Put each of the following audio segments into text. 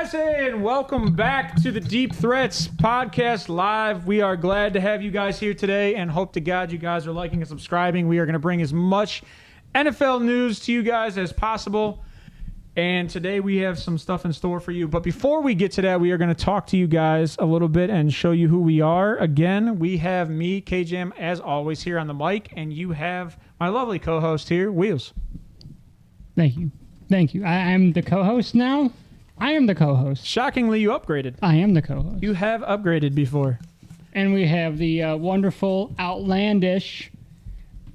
guys, and welcome back to the Deep Threats Podcast Live. We are glad to have you guys here today and hope to God you guys are liking and subscribing. We are going to bring as much NFL news to you guys as possible. And today we have some stuff in store for you. But before we get to that, we are going to talk to you guys a little bit and show you who we are. Again, we have me, KJAM, as always, here on the mic. And you have my lovely co-host here, Wheels. Thank you. Thank you. I am the co-host now. I am the co-host. Shockingly, you upgraded. I am the co-host. You have upgraded before. And we have the wonderful, outlandish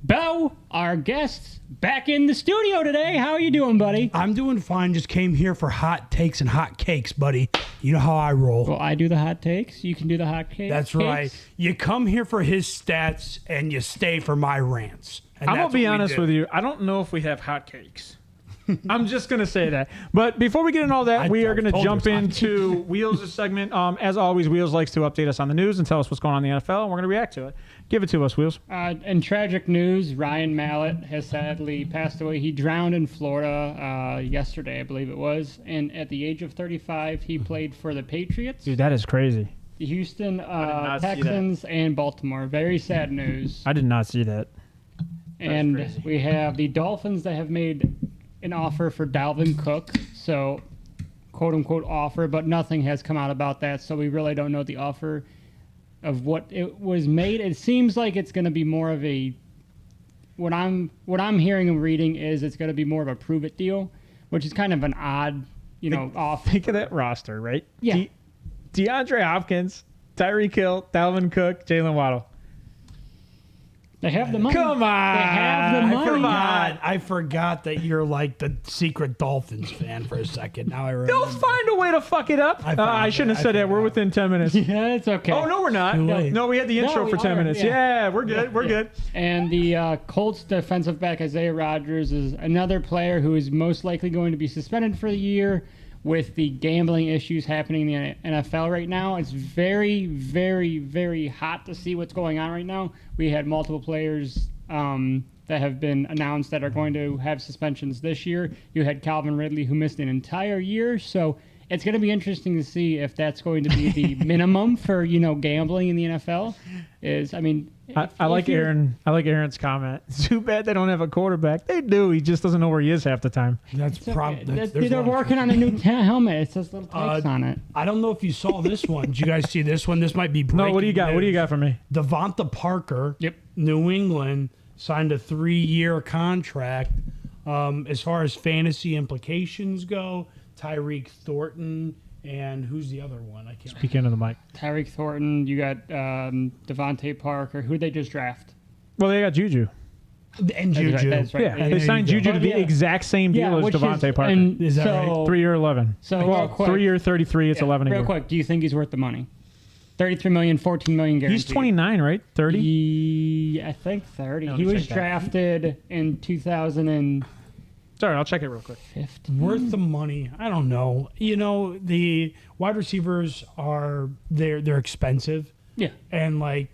Bo, our guest, back in the studio today. How are you doing, buddy? I'm doing fine. Just came here for hot takes and hot cakes, buddy. You know how I roll. Well, I do the hot takes. You can do the hot cakes. That's right. You come here for his stats and you stay for my rants. And I'm going to be honest with you. I don't know if we have hotcakes. I'm just going to say that. But before we get into all that, we are going to jump into Wheels' segment. As always, Wheels likes to update us on the news and tell us what's going on in the NFL, and we're going to react to it. Give it to us, Wheels. In tragic news, Ryan Mallett has sadly passed away. He drowned in Florida yesterday, I believe it was. And at the age of 35, he played for the Patriots. Dude, that is crazy. The Houston Texans and Baltimore. Very sad news. I did not see that. And we have the Dolphins that have made an offer for Dalvin Cook, so quote-unquote offer, but nothing has come out about that, so we really don't know the offer of what it was made. It seems like it's going to be more of a, what I'm hearing and reading is it's going to be more of a prove-it deal, which is kind of an odd, offer. Think of that roster, right? Yeah. DeAndre Hopkins, Tyreek Hill, Dalvin Cook, Jalen Waddle. They have the money. Come on. They have the money. I forgot that you're like the secret Dolphins fan for a second. Now I remember. They'll find a way to fuck it up. I shouldn't have said that. We're within 10 minutes. Yeah, it's okay. Oh, no, we're not. No, we had the intro for 10 minutes. Yeah, we're good. We're good. And the Colts defensive back Isaiah Rodgers is another player who is most likely going to be suspended for the year with the gambling issues happening in the NFL right now. It's very, very, very hot to see what's going on right now. We had multiple players that have been announced that are going to have suspensions this year. You had Calvin Ridley, who missed an entire year. So it's going to be interesting to see if that's going to be the minimum for, gambling in the NFL. I like Aaron's comment. It's too bad they don't have a quarterback. They do. He just doesn't know where he is half the time. That's probably. They're working on a new helmet. It says little text on it. I don't know if you saw this one. Did you guys see this one? This might be breaking No, what do you got? news. What do you got for me? Devonta Parker, Yep. New England, signed a 3-year contract. As far as fantasy implications go, Tyreek Thornton. And who's the other one? I can't Speak into the mic. Tyreek Thornton. You got Devontae Parker. Who'd they just draft? Well, they got Juju. And Juju. That's right. Yeah, they signed Juju to the exact same deal as Devontae Parker. Is that right? 3-year 11. So real quick, 3-year 33. It's 11 a year. Real quick, do you think he's worth the money? $33 million, $14 million guaranteed. He's 29, right? 30? I think 30. Let He me was check that. drafted in 2015. Sorry, I'll check it real quick. Worth the money. I don't know. The wide receivers they're expensive. Yeah. And I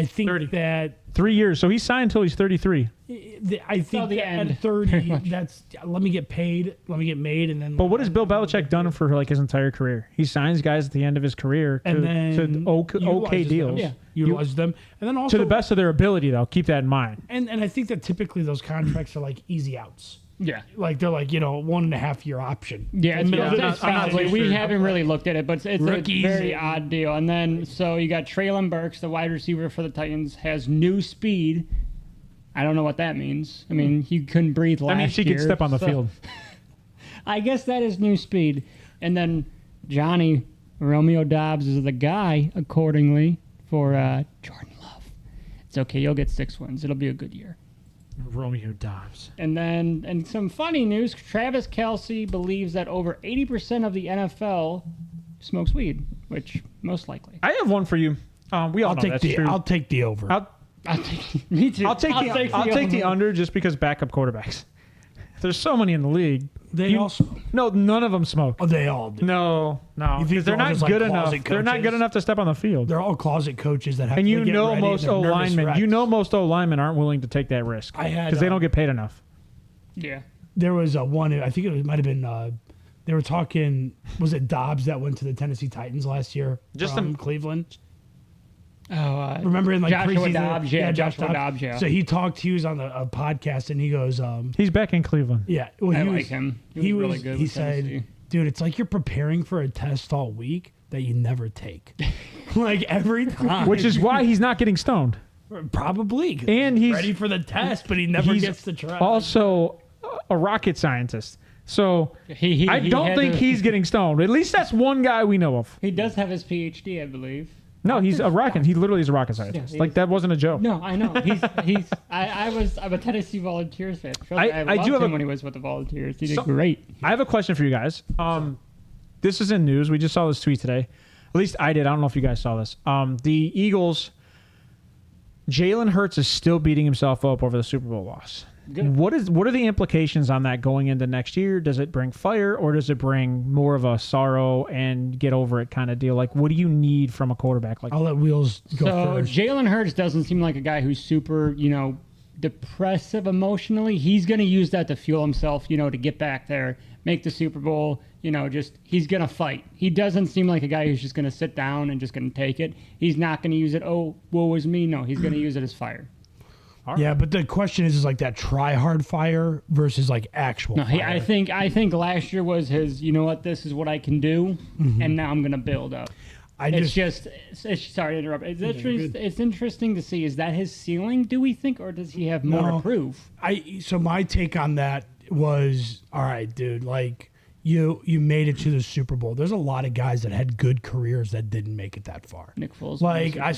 think 30. that 3 years. So he's signed until he's 33. I think the that end. at 30, let me get paid, let me get made, and then. But what has Bill Belichick done for his entire career? He signs guys at the end of his career to okay deals. Yeah, utilize them, and then also to the best of their ability, though. Keep that in mind. And I think that typically those contracts are like easy outs. Yeah. They're 1.5 year option. Yeah, that's probably. We haven't really looked at it, but it's Rookies. a very odd deal. And then, so you got Treylon Burks, the wide receiver for the Titans, has new speed. I don't know what that means. I mean, he couldn't breathe last year. That means he can step on the field. I guess that is new speed. And then Johnny Romeo Dobbs is the guy, accordingly, for Jordan Love. It's okay. You'll get 6 wins. It'll be a good year. Romeo Dobbs. And then, and some funny news, Travis Kelce believes that over 80% of the NFL smokes weed, which most likely. I have one for you. We all know that's true. I'll take the over. Me too. I'll take the under just because backup quarterbacks. There's so many in the league. They all smoke. No, none of them smoke. Oh, they all do. No. You think Because they're they're all not just, good like, enough. closet They're not coaches? good enough to step on the field. They're all closet coaches that have And to you get know ready, most they're O nervous linemen. wrecks. You know most O linemen aren't willing to take that risk I had, because they don't get paid enough. Yeah. There was one. I think it might have been They were talking. Was it Dobbs that went to the Tennessee Titans last year? Just from Cleveland. Oh, Remember in like Joshua preseason? Dobbs, Joshua Dobbs, yeah. So he talked. He was on a podcast and he goes, He's back in Cleveland. yeah. Well, I he like was, him. He was really was. good He with said, Tennessee. "Dude, it's like you're preparing for a test all week that you never take, like every time." Which is why he's not getting stoned. probably. 'Cause And he's ready for the test, but he never he's gets to try. also a rocket scientist. So He I don't had think to- he's getting stoned. At least that's one guy we know of. He does have his PhD, I believe. No, he's a rocket. He literally is a rocket scientist. he Like is. that wasn't a joke. No, I know. I'm a Tennessee Volunteers fan. I loved do have him a- when he was with the Volunteers. He did So- great. I have a question for you guys. This is in news. We just saw this tweet today. At least I did. I don't know if you guys saw this. The Eagles, Jalen Hurts is still beating himself up over the Super Bowl loss. Good. What are the implications on that going into next year? Does it bring fire or does it bring more of a sorrow and get over it kind of deal? Like, what do you need from a quarterback like I'll let Wheels go So first. Jalen Hurts doesn't seem like a guy who's super, depressive emotionally. He's going to use that to fuel himself, to get back there, make the Super Bowl. He's going to fight. He doesn't seem like a guy who's just going to sit down and just going to take it. He's not going to use it. Oh, woe is me. No, he's going to use it as fire. Yeah, but the question is like that try hard fire versus like actual No, fire. I think last year was his. You know what? This is what I can do, and now I'm going to build up. Sorry to interrupt. It's interesting to see. Is that his ceiling? Do we think, or does he have more No. to prove? So my take on that was, all right, dude, like you made it to the Super Bowl. There's a lot of guys that had good careers that didn't make it that far. Nick Foles. Like I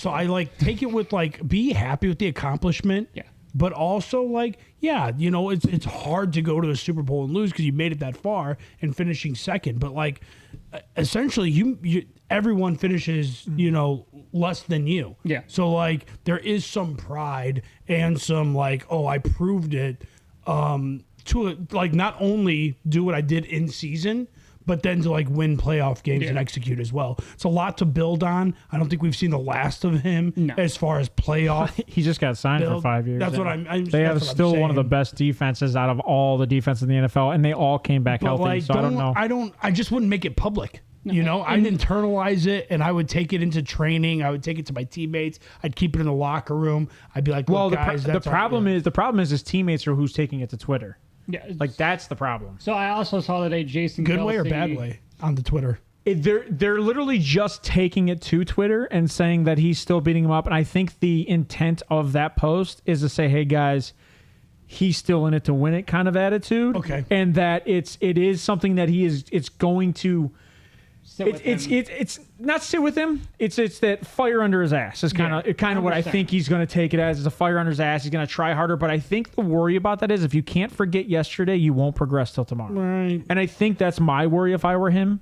take it with like be happy with the accomplishment. Yeah. But also like, yeah, it's hard to go to a Super Bowl and lose because you made it that far and finishing second. But like essentially you everyone finishes, less than you. Yeah. So like there is some pride and some like, oh, I proved it. To like not only do what I did in season, but then to like win playoff games and execute as well. It's a lot to build on. I don't think we've seen the last of him as far as playoff. He just got signed for build. 5 years. That's what and I'm. They have that's what I'm still one of the saying. best defenses out of all the defenses in the NFL, and they all came back But healthy. like, So I don't know. I just wouldn't make it public. I'd internalize it and I would take it into training. I would take it to my teammates. I'd keep it in the locker room. I'd be like, Well, look, guys, the problem is his teammates are who's taking it to Twitter. Yeah. Like that's the problem. So I also saw today Jason good way or Kelce- bad way on the Twitter. They're literally just taking it to Twitter and saying that he's still beating him up. And I think the intent of that post is to say, hey guys, he's still in it to win it kind of attitude. Okay. And that it is something that it's going to Sit with him. it's not sit with him. It's that fire under his ass is kind of what I 100%. think he's going to take it as. Is a fire under his ass. He's going to try harder. But I think the worry about that is if you can't forget yesterday, you won't progress till tomorrow. Right. And I think that's my worry if I were him.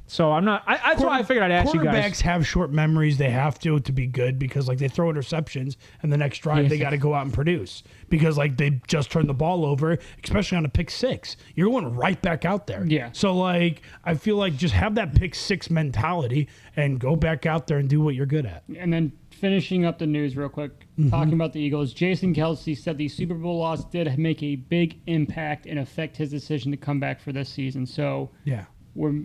So I'm not. That's why I figured I'd ask you Quarterbacks guys. have short memories. They have to be good because like they throw interceptions and the next drive Yes. they got to go out and produce because like they just turned the ball over, especially on a pick six. You're going right back out there. Yeah. So like I feel like just have that pick six mentality and go back out there and do what you're good at. And then finishing up the news real quick, talking about the Eagles, Jason Kelce said the Super Bowl loss did make a big impact and affect his decision to come back for this season. So Yeah.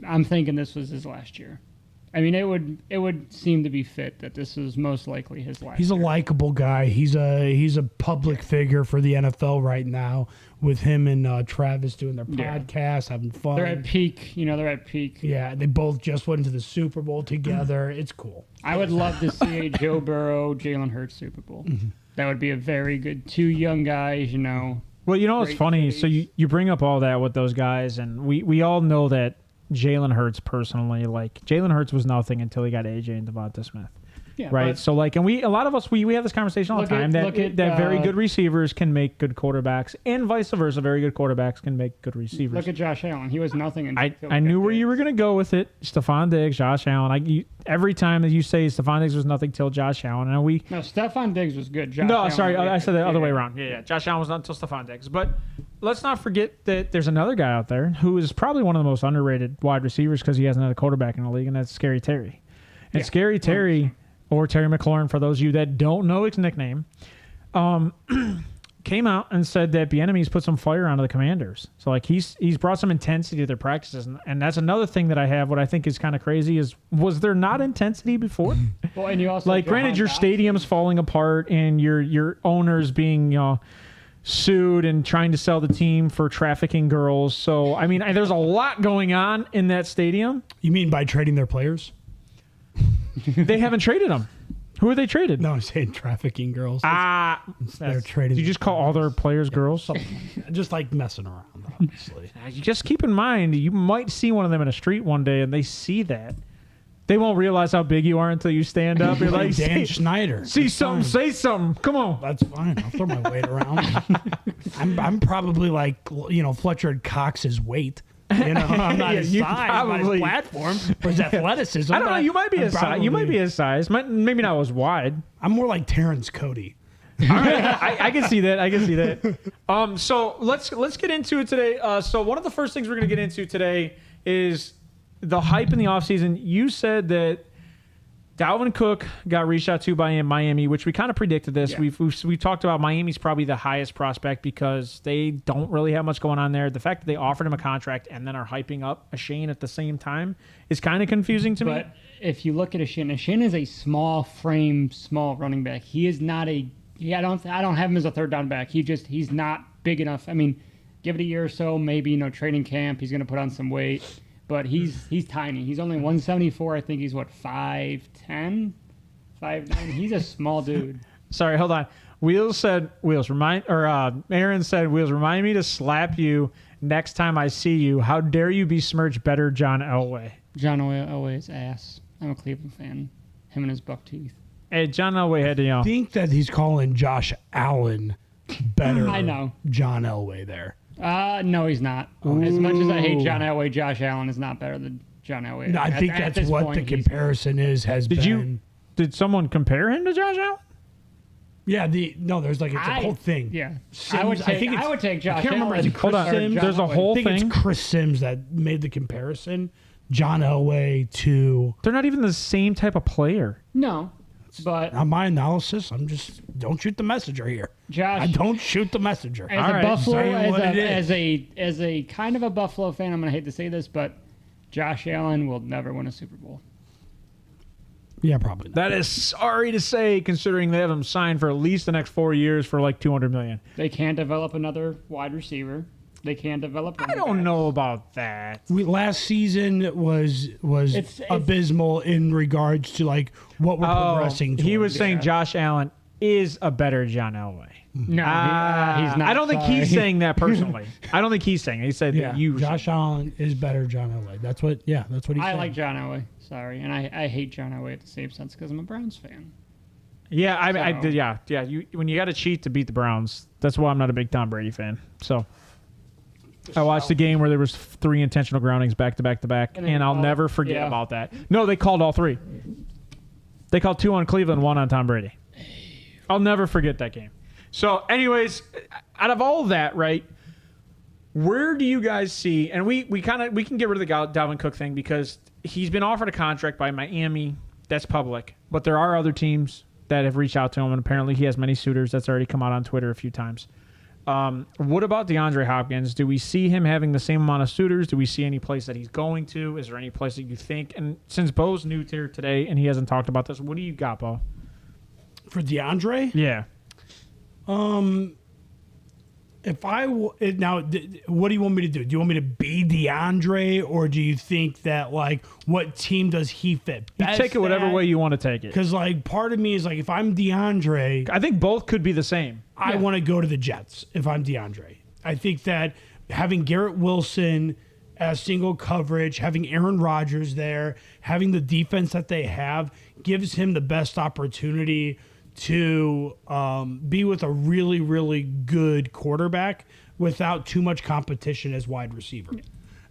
I'm thinking this was his last year. I mean, it would seem to be fit that this is most likely his last. He's a year. likable guy. He's a public figure for the NFL right now with him and Travis doing their Yeah. podcast, having fun. They're at peak. They're at peak. Yeah, they both just went into the Super Bowl together. It's cool. I would love to see a Joe Burrow, Jalen Hurts Super Bowl. That would be a very good two young guys. Well, it's Great funny. days. So you bring up all that with those guys, and we all know that Jalen Hurts personally, like Jalen Hurts was nothing until he got AJ and Devonta Smith. Yeah, Right. but- So like, and a lot of us, we have this conversation all the Look at- time that look at, very good receivers can make good quarterbacks, and vice versa. Very good quarterbacks can make good receivers. Look at Josh Allen. He was nothing until I knew where you were going to go with it. Stephon Diggs, Josh Allen. Every time that you say Stephon Diggs was nothing till Josh Allen, and we. No, Stephon Diggs was good. Josh No, Allen, sorry, I said the other way yeah. around. Yeah. Josh Allen was not until Stephon Diggs. But let's not forget that there's another guy out there who is probably one of the most underrated wide receivers because he hasn't had a quarterback in the league, and that's Scary Terry. And Yeah. Scary Terry, or Terry McLaurin, for those of you that don't know his nickname, came out and said that Bieniemy's put some fire onto the Commanders. So like he's brought some intensity to their practices, and that's another thing that I have. What I think is kind of crazy is, was there not intensity before? Well, and you also Like, granted, your stadium's falling apart and your owners being sued and trying to sell the team for trafficking girls. So I mean, there's a lot going on in that stadium. You mean by trading their players? They haven't traded them. Who are they traded? No, I'm saying trafficking girls. They're trading. Did you just call all their players girls? Just like messing around, obviously. Just keep in mind, you might see one of them in a street one day, and they see that. They won't realize how big you are until you stand up. You're like, Dan Schneider. See something, say something. Come on. That's fine. I'll throw my weight around. I'm probably like, Fletcher Cox's weight. I'm not his you size, probably, not his platform, or his athleticism. I don't know. You might be his size. You might be his size. Maybe not as wide. I'm more like Terrence Cody. All right, I can see that. So let's get into it today. So one of the first things we're going to get into today is the hype in the offseason. You said that Dalvin Cook got reached out to by Miami, which we kind of predicted this. Yeah. We've talked about Miami's probably the highest prospect because they don't really have much going on there. The fact that they offered him a contract and then are hyping up Ashane at the same time is kind of confusing to me. But if you look at Ashane is a small frame, small running back. He is not I don't have him as a third down back. He's not big enough. I mean, give it a year or so, maybe, training camp, he's going to put on some weight. But he's tiny. He's only 174. I think he's 5'10", 5'9". He's a small dude. Sorry, hold on. Aaron said, Wheels, remind me to slap you next time I see you. How dare you besmirch better John Elway? John Elway's ass. I'm a Cleveland fan. Him and his buck teeth. Hey, John Elway had to, I think that he's calling Josh Allen better. I know. John Elway there. No, he's not. As much as I hate John Elway, Josh Allen is not better than John Elway. No, I think that's what the comparison has been. Did someone compare him to Josh Allen? Yeah, there's it's a whole thing. Yeah. Sims, I would take Josh I can't remember. Allen. Is it Chris Sims? There's a whole I think thing. it's Chris Sims that made the comparison. John Elway to... They're not even the same type of player. No, but... On my analysis, don't shoot the messenger here. Josh... I don't shoot the messenger. As a Buffalo, as a kind of a Buffalo fan, I'm going to hate to say this, but Josh Allen will never win a Super Bowl. Yeah, probably not. That is sorry to say, considering they have him signed for at least the next 4 years for like $200 million. They can't develop another wide receiver. They can't develop. I don't know about that. Last season was abysmal in regards to what we're progressing towards. He was saying Josh Allen is a better John Elway. No, he's not. I don't think he's saying that personally. I don't think he's saying it. He said that you. Josh Allen is better John Elway. That's what he said. I like John Elway. Sorry, and I hate John Elway at the same sense because I'm a Browns fan. Yeah, I did. Yeah. When you got to cheat to beat the Browns, that's why I'm not a big Tom Brady fan. So I watched the game where there was 3 intentional groundings back to back to back, and I'll never forget about that. No, they called all 3. They called 2 on Cleveland, 1 on Tom Brady. I'll never forget that game. So, anyways, out of all of that, right? Where do you guys see? And we can get rid of the Dalvin Cook thing because he's been offered a contract by Miami. That's public, but there are other teams that have reached out to him, and apparently he has many suitors. That's already come out on Twitter a few times. What about DeAndre Hopkins? Do we see him having the same amount of suitors? Do we see any place that he's going to? Is there any place that you think? And since Bo's new here today and he hasn't talked about this, what do you got, Bo? For DeAndre? Yeah. Now, what do you want me to do? Do you want me to be DeAndre, or do you think that what team does he fit best? You take it whatever way you want to take it. Because part of me is if I'm DeAndre, I think both could be the same. I want to go to the Jets if I'm DeAndre. I think that having Garrett Wilson as single coverage, having Aaron Rodgers there, having the defense that they have gives him the best opportunity to be with a really, really good quarterback without too much competition as wide receiver.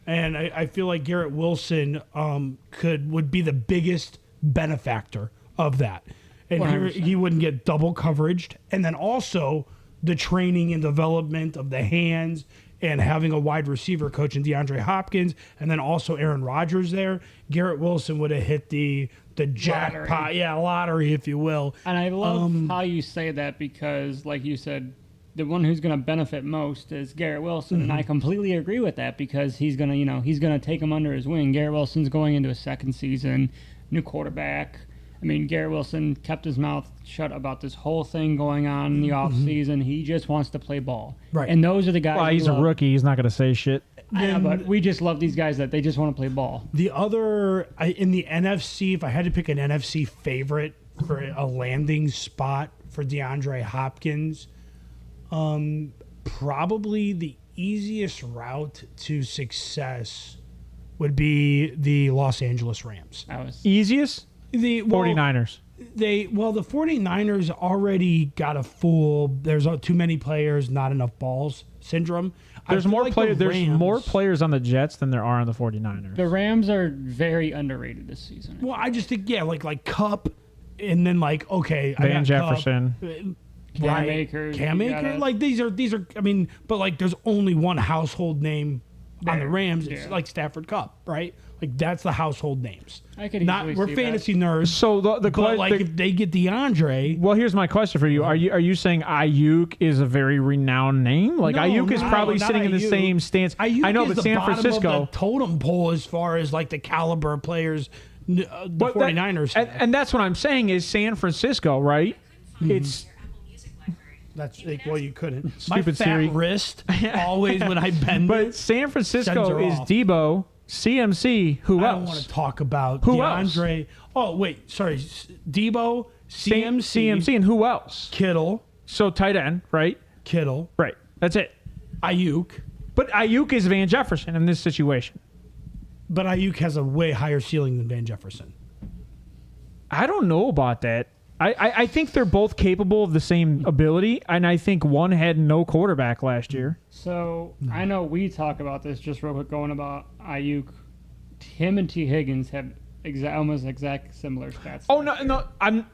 And I feel like Garrett Wilson would be the biggest benefactor of that. And he wouldn't get double coveraged. And then also the training and development of the hands and having a wide receiver coach in DeAndre Hopkins, and then also Aaron Rodgers there, Garrett Wilson would have hit the jackpot, lottery, if you will. And I love how you say that because, like you said, the one who's going to benefit most is Garrett Wilson, and I completely agree with that because he's going to, he's going to take him under his wing. Garrett Wilson's going into his second season, new quarterback. I mean, Garrett Wilson kept his mouth shut about this whole thing going on in the offseason. He just wants to play ball. Right. And those are the guys. Well, he's a rookie. He's not going to say shit. Yeah, but we just love these guys that they just want to play ball. The other in the NFC, if I had to pick an NFC favorite for a landing spot for DeAndre Hopkins, probably the easiest route to success would be the Los Angeles Rams. Easiest? The 49ers. The 49ers already got a there's too many players, not enough balls syndrome. There's more players. There's more players on the Jets than there are on the 49ers. The Rams are very underrated this season. Well, I just think like Cup, and then okay, Van Jefferson, Cam Akers. Cam Akers. Like these are. I mean, but there's only one household name on the Rams. It's like Stafford Cup, right? Like that's the household names. I could not easily we're see fantasy that. nerds. So if they get DeAndre, well, here's my question for you: Are you saying Ayuk is a very renowned name? Like Ayuk is probably sitting in the same stance. Ayuk I know, is but the San bottom Francisco of the totem pole as far as the caliber of players. The 49ers, and that's what I'm saying is San Francisco, right? It's. That's well, you couldn't. Stupid My fat Siri. wrist always when I bend But it. San Francisco her is off. Debo, CMC. Who I else? don't want to talk about Who DeAndre. Oh wait, sorry, Debo, CMC, and who else? Kittle, So tight end, right? Kittle, Right. That's it. Ayuk. But Ayuk is Van Jefferson in this situation. But Ayuk has a way higher ceiling than Van Jefferson. I don't know about that. I think they're both capable of the same ability, and I think one had no quarterback last year. So I know we talk about this just real quick going about Ayuk. Him and T. Higgins have almost exact similar stats. Oh no!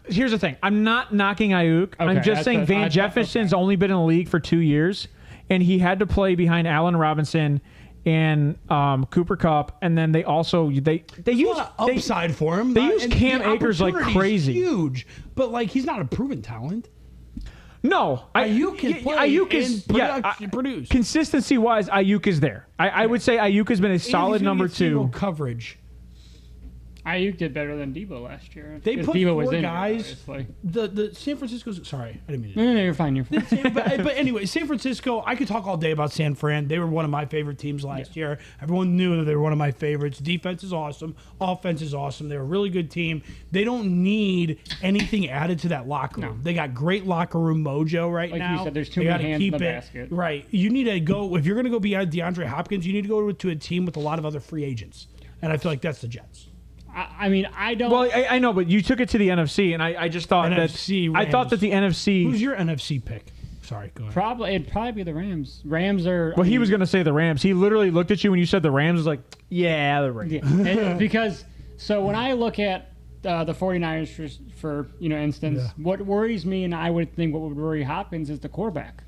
Here's the thing. I'm not knocking Ayuk. I'm just saying Van Jefferson's only been in the league for 2 years, and he had to play behind Allen Robinson and Cooper Kupp, and then they also they use upside for him. They use Cam Akers like crazy, huge, but he's not a proven talent. No, Ayuk can play. Ayuk is produce. Consistency wise, Ayuk is there. I would say Ayuk has been a solid number 2 coverage. Ayuk did better than Debo last year. They put Debo 4 was guys. Obviously. The San Francisco's. Sorry, I didn't mean to. No, you're fine. You're fine. but anyway, San Francisco. I could talk all day about San Fran. They were one of my favorite teams last year. Everyone knew that they were one of my favorites. Defense is awesome. Offense is awesome. They're a really good team. They don't need anything added to that locker room. They got great locker room mojo right now. Like you said, there's too many hands in the basket. Right. You need to go if you're going to go be DeAndre Hopkins. You need to go to a team with a lot of other free agents, and I feel like that's the Jets. I mean, I don't. Well, I know, but you took it to the NFC, and I just thought NFC that I thought that the NFC. Who's your NFC pick? Sorry, go ahead. It'd probably be the Rams. Rams are. Well, he was going to say the Rams. He literally looked at you when you said the Rams. Was like, yeah, the Rams. Yeah. Because when I look at the 49ers for instance, what worries me, and I would think what would worry Hopkins is the quarterback.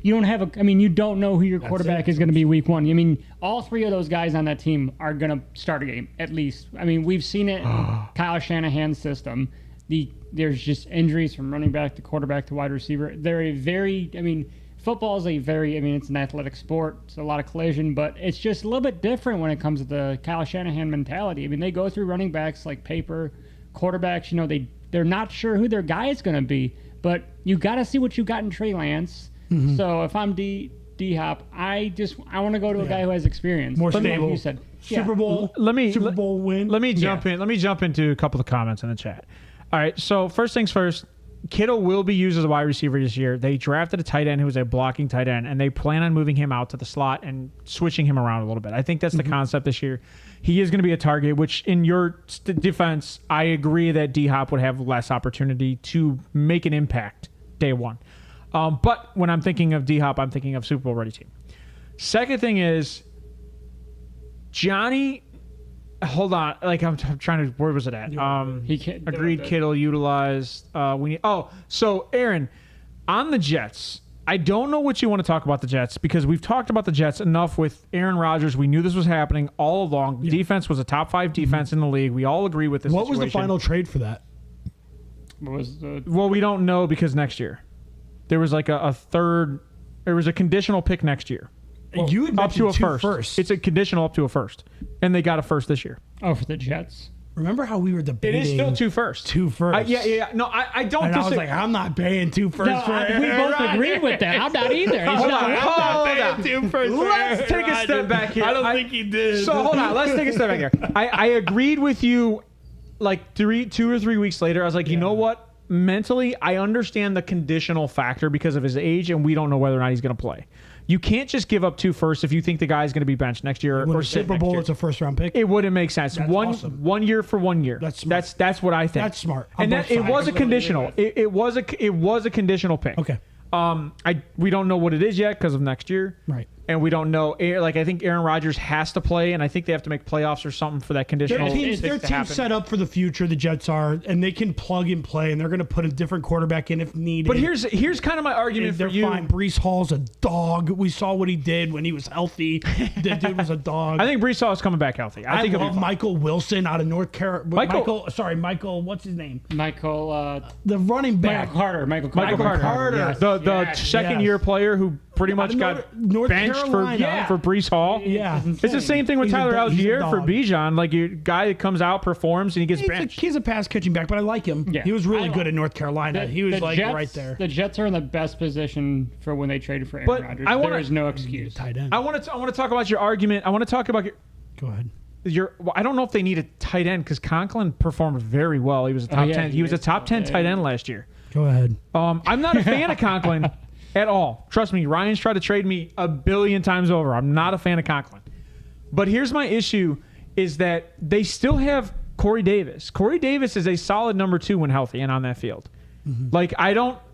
You don't have you don't know who your quarterback is going to be week 1. I mean, all 3 of those guys on that team are going to start a game at least. I mean, we've seen it in Kyle Shanahan's system. There's just injuries from running back to quarterback to wide receiver. Football is it's an athletic sport. It's a lot of collision, but it's just a little bit different when it comes to the Kyle Shanahan mentality. I mean, they go through running backs like paper, quarterbacks, they're not sure who their guy is going to be, but you got to see what you got in Trey Lance. Mm-hmm. So if I'm D-Hop, I want to go to a guy who has experience. More stable. Like you said. Super Bowl win. Let me jump in. Let me jump into a couple of comments in the chat. All right. So first things first, Kittle will be used as a wide receiver this year. They drafted a tight end who was a blocking tight end, and they plan on moving him out to the slot and switching him around a little bit. I think that's the concept this year. He is going to be a target, which in your defense, I agree that D-Hop would have less opportunity to make an impact day 1. But when I'm thinking of D-Hop, I'm thinking of Super Bowl ready team. Second thing is, Johnny, hold on. I'm trying to, where was it at? He can't. Agreed, Kittle utilized. So Aaron, on the Jets, I don't know what you want to talk about the Jets because we've talked about the Jets enough with Aaron Rodgers. We knew this was happening all along. The defense was a top 5 defense in the league. We all agree with this situation. Was the final trade for that? Well, we don't know because next year. there was like a third. There was a conditional pick next year. You had Up to a mentioned first. It's a conditional up to a first. And they got a first this year. Oh, for the Jets. Remember how we were It debating? is still 2 firsts. 2 firsts. Yeah. No, I don't And I was disagree. like, I'm not paying 2 firsts No, for we Aaron both Rodgers. agreed with that. I'm not either. He's Hold not- on, I'm hold not on. paying 2 firsts for Let's Aaron take a step Rodgers. back here. I don't think he did. So hold on, let's take a step back here. I agreed with you like 2 or 3 weeks later. I was like, you know what? Mentally, I understand the conditional factor because of his age, and we don't know whether or not he's going to play. You can't just give up 2 firsts if you think the guy's going to be benched next year Win or a sit Super next Bowl, year. it's a first-round pick. It wouldn't make sense. That's awesome. 1 year for 1 year. That's smart. That's what I think. That's smart. And On that, both it was a sides. conditional. It was a conditional pick. Okay. We don't know what it is yet because of next year. Right. And we don't know. Like I think Aaron Rodgers has to play, and I think they have to make playoffs or something for that conditional. Their to team's happen. set up for the future. The Jets are, and they can plug and play, and they're going to put a different quarterback in if needed. But here's kind of my argument they're for you. fine. Brees Hall's a dog. We saw what he did when he was healthy. The dude was a dog. I think Brees Hall is coming back healthy. I think he'll be love fine. Michael Wilson out of North Carolina. Michael- Michael. What's his name? Michael The running back. Michael Carter. Michael Carter, Yes. the Yes, second yes. year player who pretty much got North benched Carolina. for Brees Hall. Yeah. It's the same thing with He's a Tyler he's a Algier for dog. Bijan. Like your guy that comes out, performs, and he gets benched. He's a pass catching back, but I like him. Yeah. He was really good at North Carolina. He was like Jets, right there. The Jets are in the best position for when they traded for Aaron But Rodgers. I wanna- There is no excuse. Tight end. I want to talk about your argument. I want to talk about Go ahead. well, I don't know if they need a tight end because Conklin performed very well. He was a top 10. He was a top 10 tight end last year. Go ahead. I'm not a fan of Conklin at all. Trust me, Ryan's tried to trade me a billion times over. I'm not a fan of Conklin. But here's my issue is that they still have Corey Davis. Corey Davis is a solid number 2 when healthy and on that field. Like,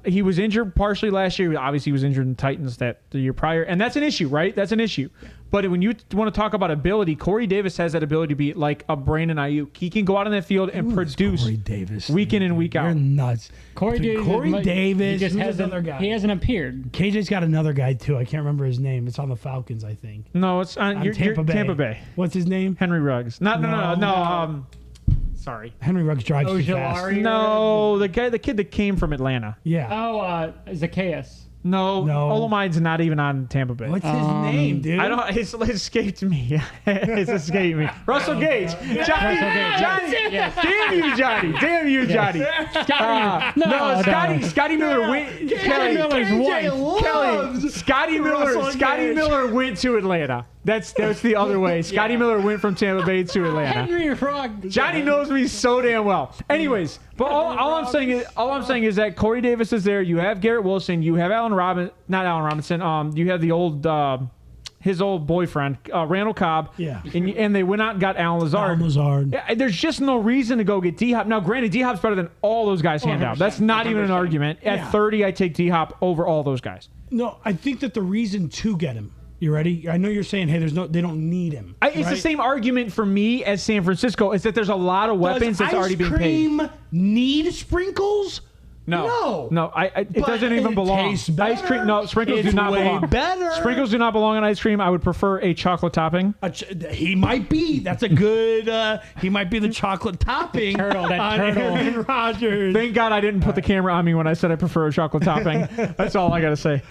he was injured partially last year. Obviously, he was injured in Titans the year prior. And that's an issue, right? That's an issue. But when you want to talk about ability, Corey Davis has that ability to be like a Brandon Ayuk. He can go out on that field and produce Corey Davis week in and week out. You're nuts. Corey Davis. Corey Davis. He just Who's hasn't, another guy? He hasn't appeared. KJ's got another guy too. I can't remember his name. It's on the Falcons, I think. No, it's on On Tampa Bay. What's his name? Henry Ruggs. No. Sorry. Henry Ruggs drives too fast. Ojulari. No, the kid that came from Atlanta. Yeah. Oh, Zacchaeus. No, No. Olamide's not even on Tampa Bay. What's his name, dude? I don't. It's escaped me. It's escaped me. Russell Gage. Johnny. Yes. Damn you, Johnny. Damn you, Johnny. No, Scotty Miller went. Kelly. Miller's wife. Kelly. Scotty Miller went to Atlanta. That's the other way. Scotty Miller went from Tampa Bay to Atlanta. Henry Ruggs. Johnny knows me so damn well. Anyways, but all I'm saying is that Corey Davis is there. You have Garrett Wilson. You have not Allen Robinson. You have the old his old boyfriend Randall Cobb. Yeah. And they went out and got Alan Lazard. Alan Lazard. Yeah, there's just no reason to go get D-Hop. Now, granted, D-Hop's better than all those guys hand out. That's not even an 100%. argument. At 30, I take D-Hop over all those guys. No, I think that the reason to get him. You ready? I know you're saying, hey, they don't need him. It's the same argument for me as San Francisco. Is that there's a lot of weapons that's already being paid. Does ice cream need sprinkles? No, it But doesn't even it belong. tastes Ice cream, no, sprinkles It's do not way belong. better. Sprinkles do not belong on ice cream. I would prefer a chocolate topping. He might be. That's a good. He might be the chocolate topping Turtle, that on turtle. Aaron Rodgers. Thank God I didn't put the camera on me when I said I prefer a chocolate topping. That's all I gotta say.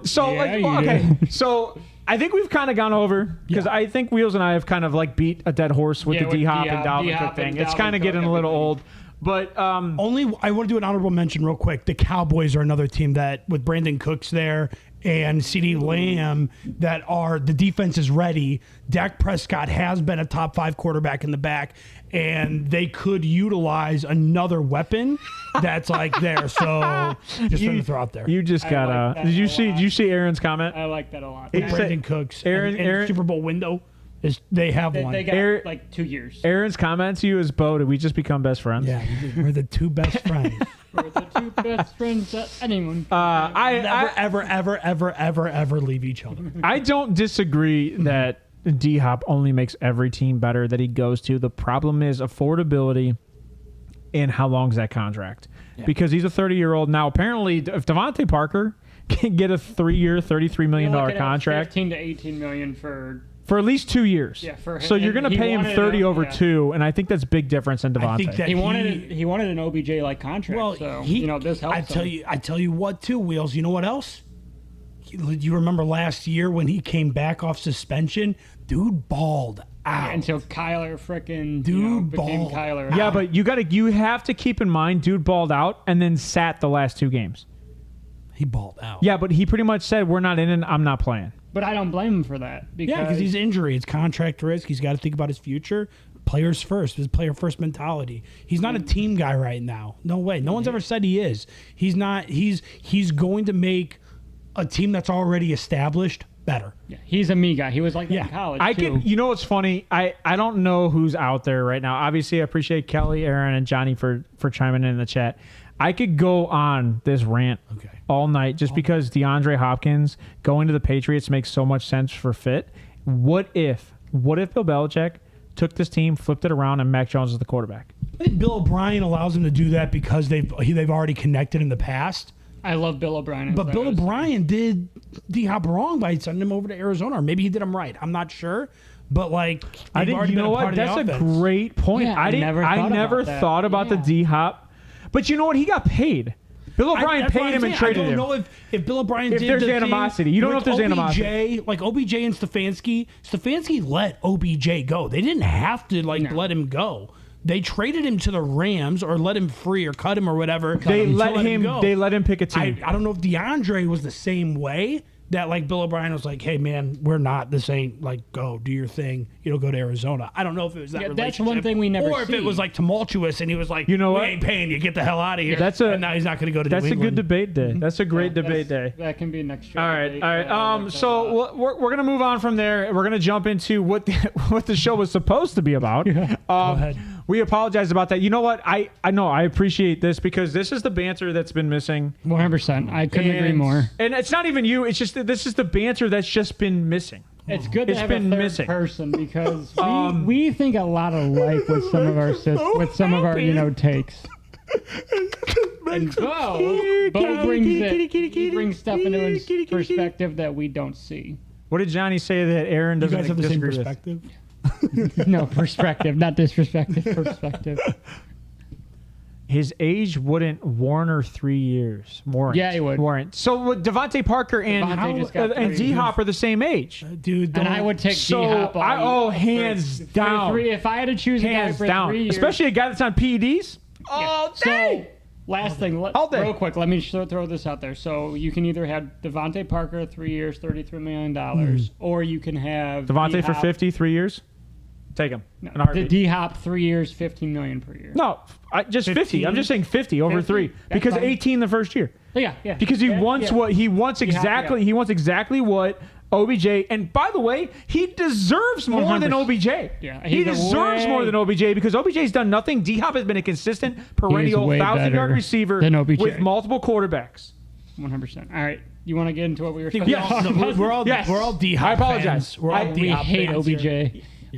So I think we've kind of gone over because I think Wheels and I have kind of like beat a dead horse with the with D-Hop and Dalvin D-Hop Cook thing. and It's Dalvin kind of Cook, getting a little everything. old. But Only I want to do an honorable mention real quick. The Cowboys are another team that with Brandon Cooks there and CeeDee Lamb that are the defense is ready. Dak Prescott has been a top 5 quarterback in the back, and they could utilize another weapon that's like there. So just something to throw out there. you just got like that did you a see? lot. Did you see Aaron's comment? I like that a lot. He said- Brandon Cooks, Aaron- and Aaron- Super Bowl window is they have one. They got Aaron- like 2 years. Aaron's comment to you is, Bo, did we just become best friends? Yeah, we're the two best friends. We're the 2 best friends that anyone. Never leave each other. I don't disagree that D-Hop only makes every team better that he goes to. The problem is affordability and how long's that contract. Because he's a 30-year-old. Now, apparently, if Devontae Parker can get a 3-year, $33 million You're looking at contract. 15 to 18 million for For at least 2 years. Yeah, for him. So you're going to He pay him wanted 30 a- over yeah. 2, and I think that's big difference in Devontae. I think that He wanted an OBJ like contract. Well, so he, this helps. I tell you what, too, Wheels. You know what else? You remember last year when he came back off suspension? Dude balled out. until Kyler freaking Dude became balled. Kyler. Yeah, but you have to keep in mind, dude balled out and then sat the last 2 games. He balled out. Yeah, but he pretty much said, we're not in it, I'm not playing. But I don't blame him for that because Yeah, because he's injury. It's contract risk. He's got to think about his future. Players first. His player first mentality. He's not a team guy right now. No way. No one's ever said he is. He's not. He's going to make a team that's already established better. yeah, he's a me guy. He was like that Yeah. in college I too. could, you know what's funny? I don't know who's out there right now. Obviously, I appreciate Kelly, Aaron, and Johnny for chiming in the chat. I could go on this rant all night just because DeAndre Hopkins going to the Patriots makes so much sense for fit. What if Bill Belichick took this team, flipped it around, and Mac Jones is the quarterback? I think Bill O'Brien allows him to do that because they've already connected in the past. I love Bill O'Brien. But Bill O'Brien did D-Hop wrong by sending him over to Arizona, or maybe he did him right. I'm not sure. But like, I they've didn't. already You been know a part what? of the That's a offense. great point. Yeah, I never that. thought about the Yeah. D-Hop. But you know what? He got paid. Bill O'Brien That's what paid I'm him and saying. traded I don't him. know if Bill O'Brien If did there's the thing animosity. You don't know with if there's OBJ, animosity. like OBJ and Stefanski. Stefanski let OBJ go. They didn't have to let him go. They traded him to the Rams or let him free or cut him or whatever. They to let him. go. They let him pick a team. I don't know if DeAndre was the same way. That like Bill O'Brien was like, hey man, we're not. This ain't like go do your thing. Go to Arizona. I don't know if it was that. Yeah, that's relationship, one thing we never or if it see. was like tumultuous and he was like, You know we what? ain't paying you. Get the hell out of here. And now he's not going to go to. That's New a good England. debate day. That's a great debate day. That can be next year. All right. So we're gonna move on from there. We're gonna jump into what the show was supposed to be about. Go ahead. We apologize about that. You know what? I know I appreciate this because this is the banter that's been missing. 100%. I couldn't agree more. And it's not even you. It's just that this is the banter that's just been missing. It's good to It's have been a third missing. person because we think a lot alike with some of our takes. And Bo brings stuff into his perspective that we don't see. What did Johnny say that Aaron You doesn't guys have the same disagree with? perspective. No, perspective, not disrespectful. Perspective. His age wouldn't warrant 3 years. Warrant. Yeah, he would. Warrant. So Devontae Parker Devontae just got and 3 D-Hop are the same age. Dude, And I would take D-Hop. Hands down. If I had to choose a guy Hands for down. 3 years. Especially a guy that's on PEDs. Oh, dang. So, last thing, All day. real quick, let me throw this out there. So you can either have Devontae Parker 3 years, $33 million, or you can have Devontae for D-Hop- 50, 3 years. Take him. No, in a heartbeat. the D-Hop 3 years, $15 million per year. No, just 50. I'm just saying 50 over 50? 3 That's because fine. 18 the first year. Yeah. Because he wants yeah. what he wants D-Hop, exactly. yeah. He wants exactly what OBJ. And by the way, he deserves more than 100%. OBJ. Yeah, he he's a deserves way- more than OBJ because OBJ's done nothing. D-Hop has been a consistent perennial way 1,000-yard better receiver than OBJ. with multiple quarterbacks. 100%. All right. You want to get into what we were I think supposed we to all, talk about? we're all D-Hop I apologize. fans. We're all We D-Hop hate fans OBJ. here.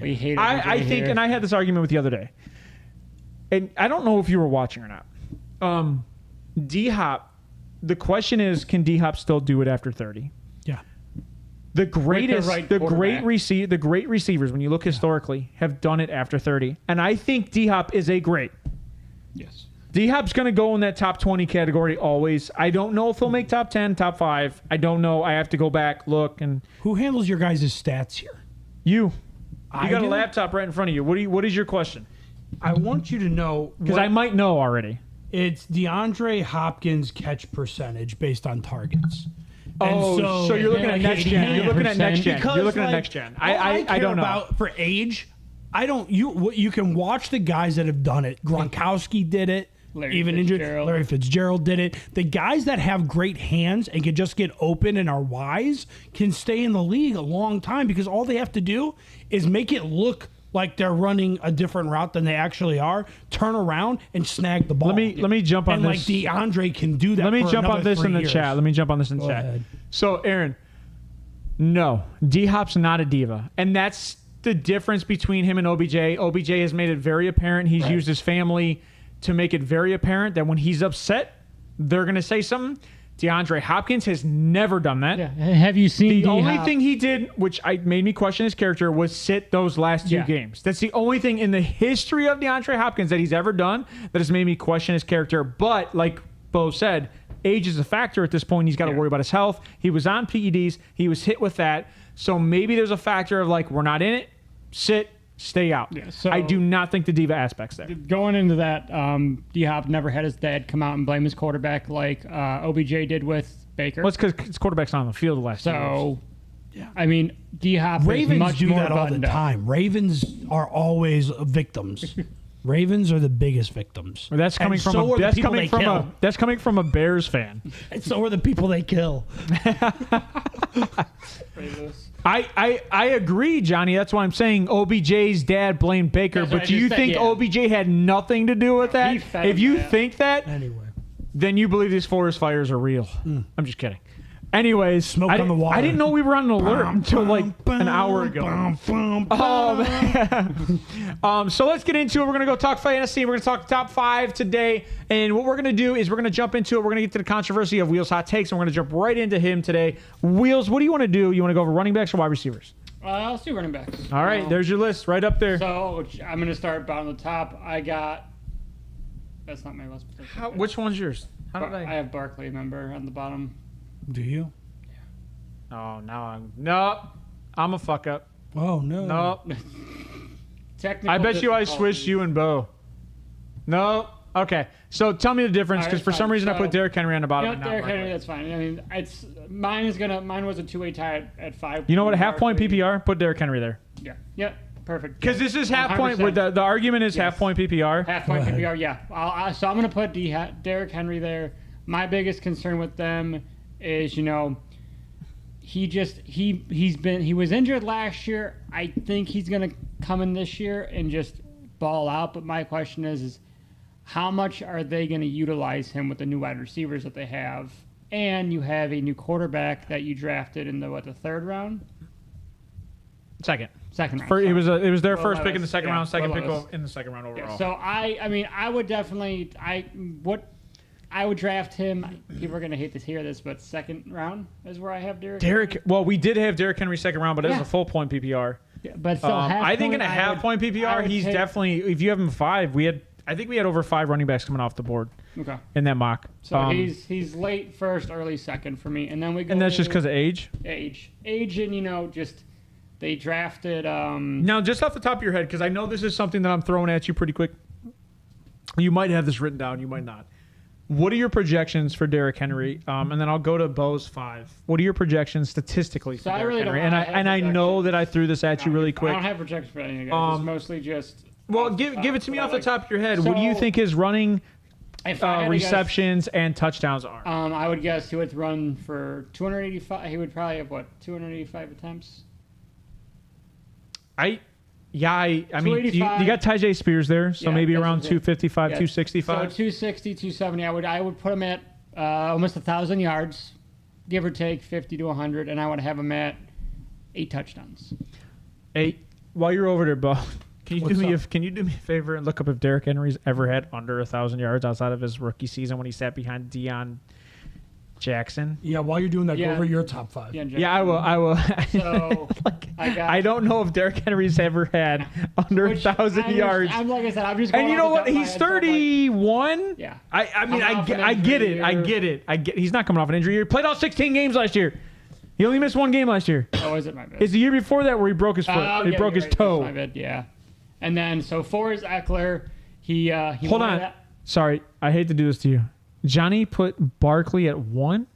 We hate OBJ. I think, here. and I had this argument with you the other day, and I don't know if you were watching or not. D-Hop, the question is, can D-Hop still do it after 30? Yeah. The greatest, right the great quarterback. the great receivers, when you look historically, have done it after 30, and I think D-Hop is a great. Yes. D-Hop's going to go in that top 20 category always. I don't know if he'll make top 10, top 5. I don't know. I have to go back, look, and Who handles your guys' stats here? you I got a do? laptop right in front of you. What is your question? I want you to know Because I might know already. it's DeAndre Hopkins catch percentage based on targets. Oh, so you're looking at next gen. You're looking at next gen. Because, You're looking at like, next gen. all I care don't know. about for age. I don't. You can watch the guys that have done it. Gronkowski did it. Larry Even Fitzgerald. Larry Fitzgerald did it. The guys that have great hands and can just get open and are wise can stay in the league a long time because all they have to do is make it look like they're running a different route than they actually are, turn around and snag the ball. Let me jump on and this. like DeAndre can do that. Let me for jump on another this 3 in the years. chat. Let me jump on this in the Go chat. ahead. So, Aaron, no, D-Hop's not a diva. And that's the difference between him and OBJ. OBJ has made it very apparent. He's used his family to make it very apparent that when he's upset, they're going to say something. DeAndre Hopkins has never done that. Yeah. Have you seen The only thing he did, which made me question his character, was sit those last 2 games. That's the only thing in the history of DeAndre Hopkins that he's ever done that has made me question his character. But like Bo said, age is a factor at this point. He's got to worry about his health. He was on PEDs. He was hit with that. So maybe there's a factor of like, we're not in it. Sit, stay out. Yeah, so I do not think the diva aspect's there. Going into that, D-Hop never had his dad come out and blame his quarterback like OBJ did with Baker. Well, it's because his quarterback's not on the field the last 2 years. So, I mean, D-Hop is Ravens much do more that all the buttoned up. time. Ravens are always victims. Ravens are the biggest victims. Well, that's coming And from so are the that's people coming they from kill. that's coming from a Bears fan. And so are the people they kill. I agree, Johnny. That's why I'm saying OBJ's dad blamed Baker. That's what But I do you just said, think yeah. OBJ had nothing to do with that? He fed If him you that. think that, Anyway. then you believe these forest fires are real. I'm just kidding. Anyways, Smoke I on the water. I didn't know we were on an alert until like an hour ago. So let's get into it. We're going to go talk fantasy. We're going to talk top 5 today. And what we're going to do is we're going to jump into it. We're going to get to the controversy of Wheels' hot takes. And we're going to jump right into him today. Wheels, what do you want to do? You want to go over running backs or wide receivers? Let's do running backs. All right, there's your list right up there. So I'm going to start bottom to top. I got. That's not my list. Which one's yours? How did I have Barkley, remember, on the bottom. Do you? Oh, no. I'm a fuck up. Oh, no. No. Technical I bet you I difficulties. switched you and Bo. No. Okay. So tell me the difference, All right, because for some fine. reason I So- put Derrick Henry on the bottom. You and know, not Derrick Henry, Barkley. that's fine. I mean, mine was a 2-way tie at 5. You know what? A half point Barkley. PPR. Put Derrick Henry there. Yeah. Yep. Perfect. Because this is half point. 100%. Where the argument is Yes. half point PPR. Half point Go ahead. PPR, yeah. So I'm going to put Derrick Henry there. My biggest concern with them is, he was injured last year. I think he's going to come in this year and just ball out. But my question is how much are they going to utilize him with the new wide receivers that they have? And you have a new quarterback that you drafted in the third round? Second Round. it was their Well, first pick in the Levis, second yeah, round. Second Will pick Levis. in the second round overall. So I would definitely I would draft him. People are gonna hate to hear this, but second round is where I have Derrick. Well, we did have Derrick Henry second round, but it was Yeah. a full point PPR. Yeah, but still, I think in a half point I PPR, would he's take- definitely. If you have him 5, I think we had over 5 running backs coming off the board Okay. in that mock. So he's late first, early second for me, and then we go. and that's just to because of age. age, and just they drafted. Now, just off the top of your head, because I know this is something that I'm throwing at you pretty quick. You might have this written down. You might not. What are your projections for Derrick Henry? And then I'll go to Bo's 5. What are your projections statistically for So I Derrick really don't Henry? have And I know projections. that I threw this at you really I quick. don't have projections for anything. Guys. It's mostly just. Well, give it to me off the top of your head. What do you So- think his running If I had to guess, receptions and touchdowns are? I would guess he would run for 285. He would probably have 285 attempts. I mean, you 285. got Tyjae Spears there, so Yeah, maybe that's around it. 255, Yeah. 265. So 260, 270. I would put him at almost 1,000 yards, give or take 50 to 100, and I would have him at 8 touchdowns. 8. While you're over there, Bo, can you What's up? can you do me a favor and look up if Derrick Henry's ever had under 1,000 yards outside of his rookie season when he sat behind Deion Jackson? Yeah, while you're doing that, Yeah. go over your top 5. Yeah, I will. So I don't know if Derrick Henry's ever had under 1,000 yards. I'm like I said, I'm just. Going And you off know the what? top of my He's head, so I'm like, 31. Yeah. I mean, Coming off an I get injury it. I year. get it. He's not coming off an injury. He played all 16 games last year. He only missed 1 game last year. Oh, is it my bad? It's the year before that where he broke his foot. Oh, he yeah, broke you're his right. toe. That's my bad. Yeah. And then so 4 is Eckler. He Hold wanted on. that- Sorry, I hate to do this to you. Johnny put Barkley at 1.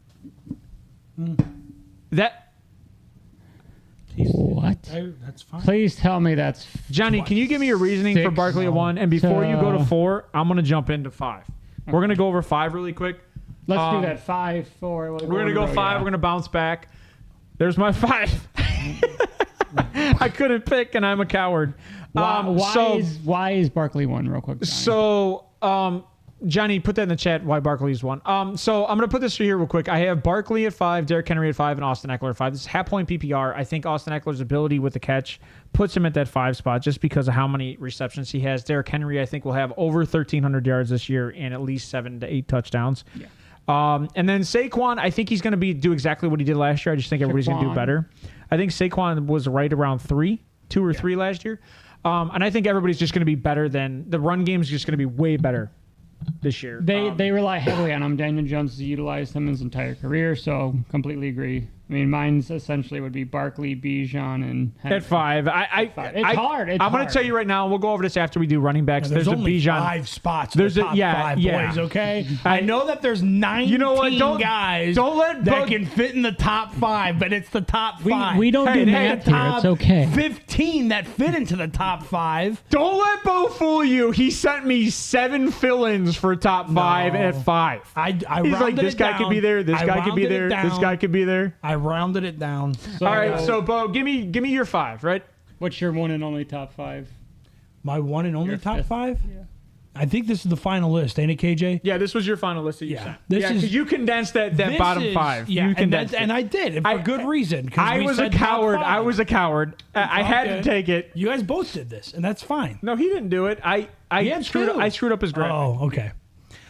That What? That's fine. Please tell me that's. Johnny, can you give me your reasoning for 6, Barkley at 1? And before you go to so- 4, I'm gonna jump into 5. We're gonna go over 5 really quick. Let's Um, do that. 5, 4. We're gonna go 5. We're gonna bounce back. There's my 5. I couldn't pick, and I'm a coward. Why is Barkley 1 real quick? Johnny? So, Johnny, put that in the chat. Why Barkley's 1? So I'm gonna put this here real quick. I have Barkley at 5, Derrick Henry at 5, and Austin Eckler at 5. This is half point PPR. I think Austin Eckler's ability with the catch puts him at that 5 spot just because of how many receptions he has. Derrick Henry, I think, will have over 1,300 yards this year and at least 7 to 8 touchdowns. Yeah. And then Saquon, I think he's going to do exactly what he did last year. I just think everybody's going to do better. I think Saquon was right around 2 or 3 last year. And I think everybody's just going to be better than the run game is just going to be way better this year. They rely heavily on him. Daniel Jones has utilized him his entire career, so completely agree. I mean, mine's essentially would be Barkley, Bijan, and Henry. At 5. It's hard. I'm going to tell you right now. We'll go over this after we do running backs. There's only a Bijan. 5 spots. There's the top 5 boys. Okay, I know that there's 19 guys that can fit in the top 5, but it's the top 5. We don't do math here. It's okay. 15 that fit into the top 5. Don't let Bo fool you. He sent me 7 fill-ins for top 5 at 5. He's like, this guy could be there. This guy could be there. This guy could be there. I rounded it down. All right, so Bo, give me your 5, right? What's your one and only top 5? My one and only Your top 5th? 5? Yeah. I think this is the final list, ain't it, KJ? Yeah, this was your final list that you sent. Because you condensed that bottom 5. Yeah, you condensed and I did for good reason. I was a coward. I was a coward. I had to take it. You guys both did this, and that's fine. No, he didn't do it. I screwed up his graphic. Oh, okay.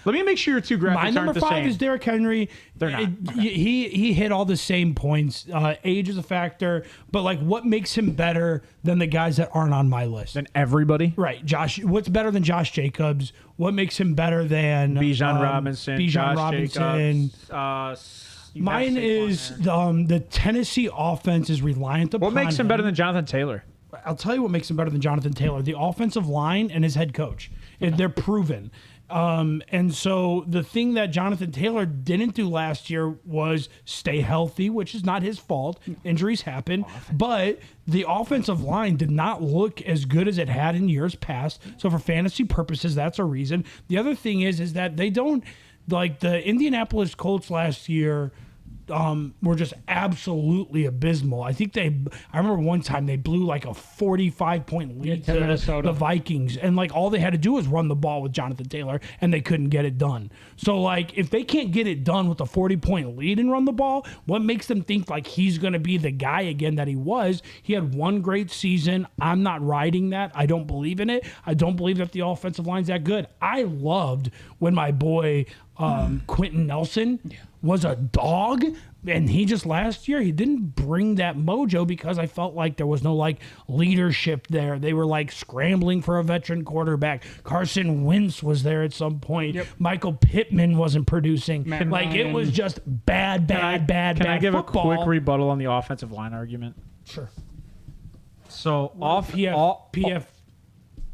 Let me make sure your 2 graphics My number aren't the 5 same. is Derrick Henry. They're not. He hit all the same points. Age is a factor, but like, what makes him better than the guys that aren't on my list? Than everybody? Right, Josh. What's better than Josh Jacobs? What makes him better than Bijan Robinson? Bijan Josh Robinson. Jacobs, Mine is the Tennessee offense is reliant upon. What makes him better than Jonathan Taylor? I'll tell you what makes him better than Jonathan Taylor. The offensive line and his head coach. They're proven. And so the thing that Jonathan Taylor didn't do last year was stay healthy, which is not his fault. Injuries happen. But the offensive line did not look as good as it had in years past. So for fantasy purposes, that's a reason. The other thing is that they don't, like the Indianapolis Colts last year, were just absolutely abysmal. I remember one time they blew like a 45-point lead to Minnesota. the Vikings, and like all they had to do was run the ball with Jonathan Taylor, and they couldn't get it done. So like, if they can't get it done with a 40-point lead and run the ball, what makes them think like he's going to be the guy again that he was? He had one great season. I'm not riding that. I don't believe in it. I don't believe that the offensive line's that good. I loved when my boy Quentin Nelson was a dog, and he just last year he didn't bring that mojo because I felt like there was no like leadership there. They were like scrambling for a veteran quarterback. Carson Wentz was there at some point. Michael Pittman wasn't producing. It was just bad. Can I give football. a quick rebuttal on the offensive line argument? Sure. So PF.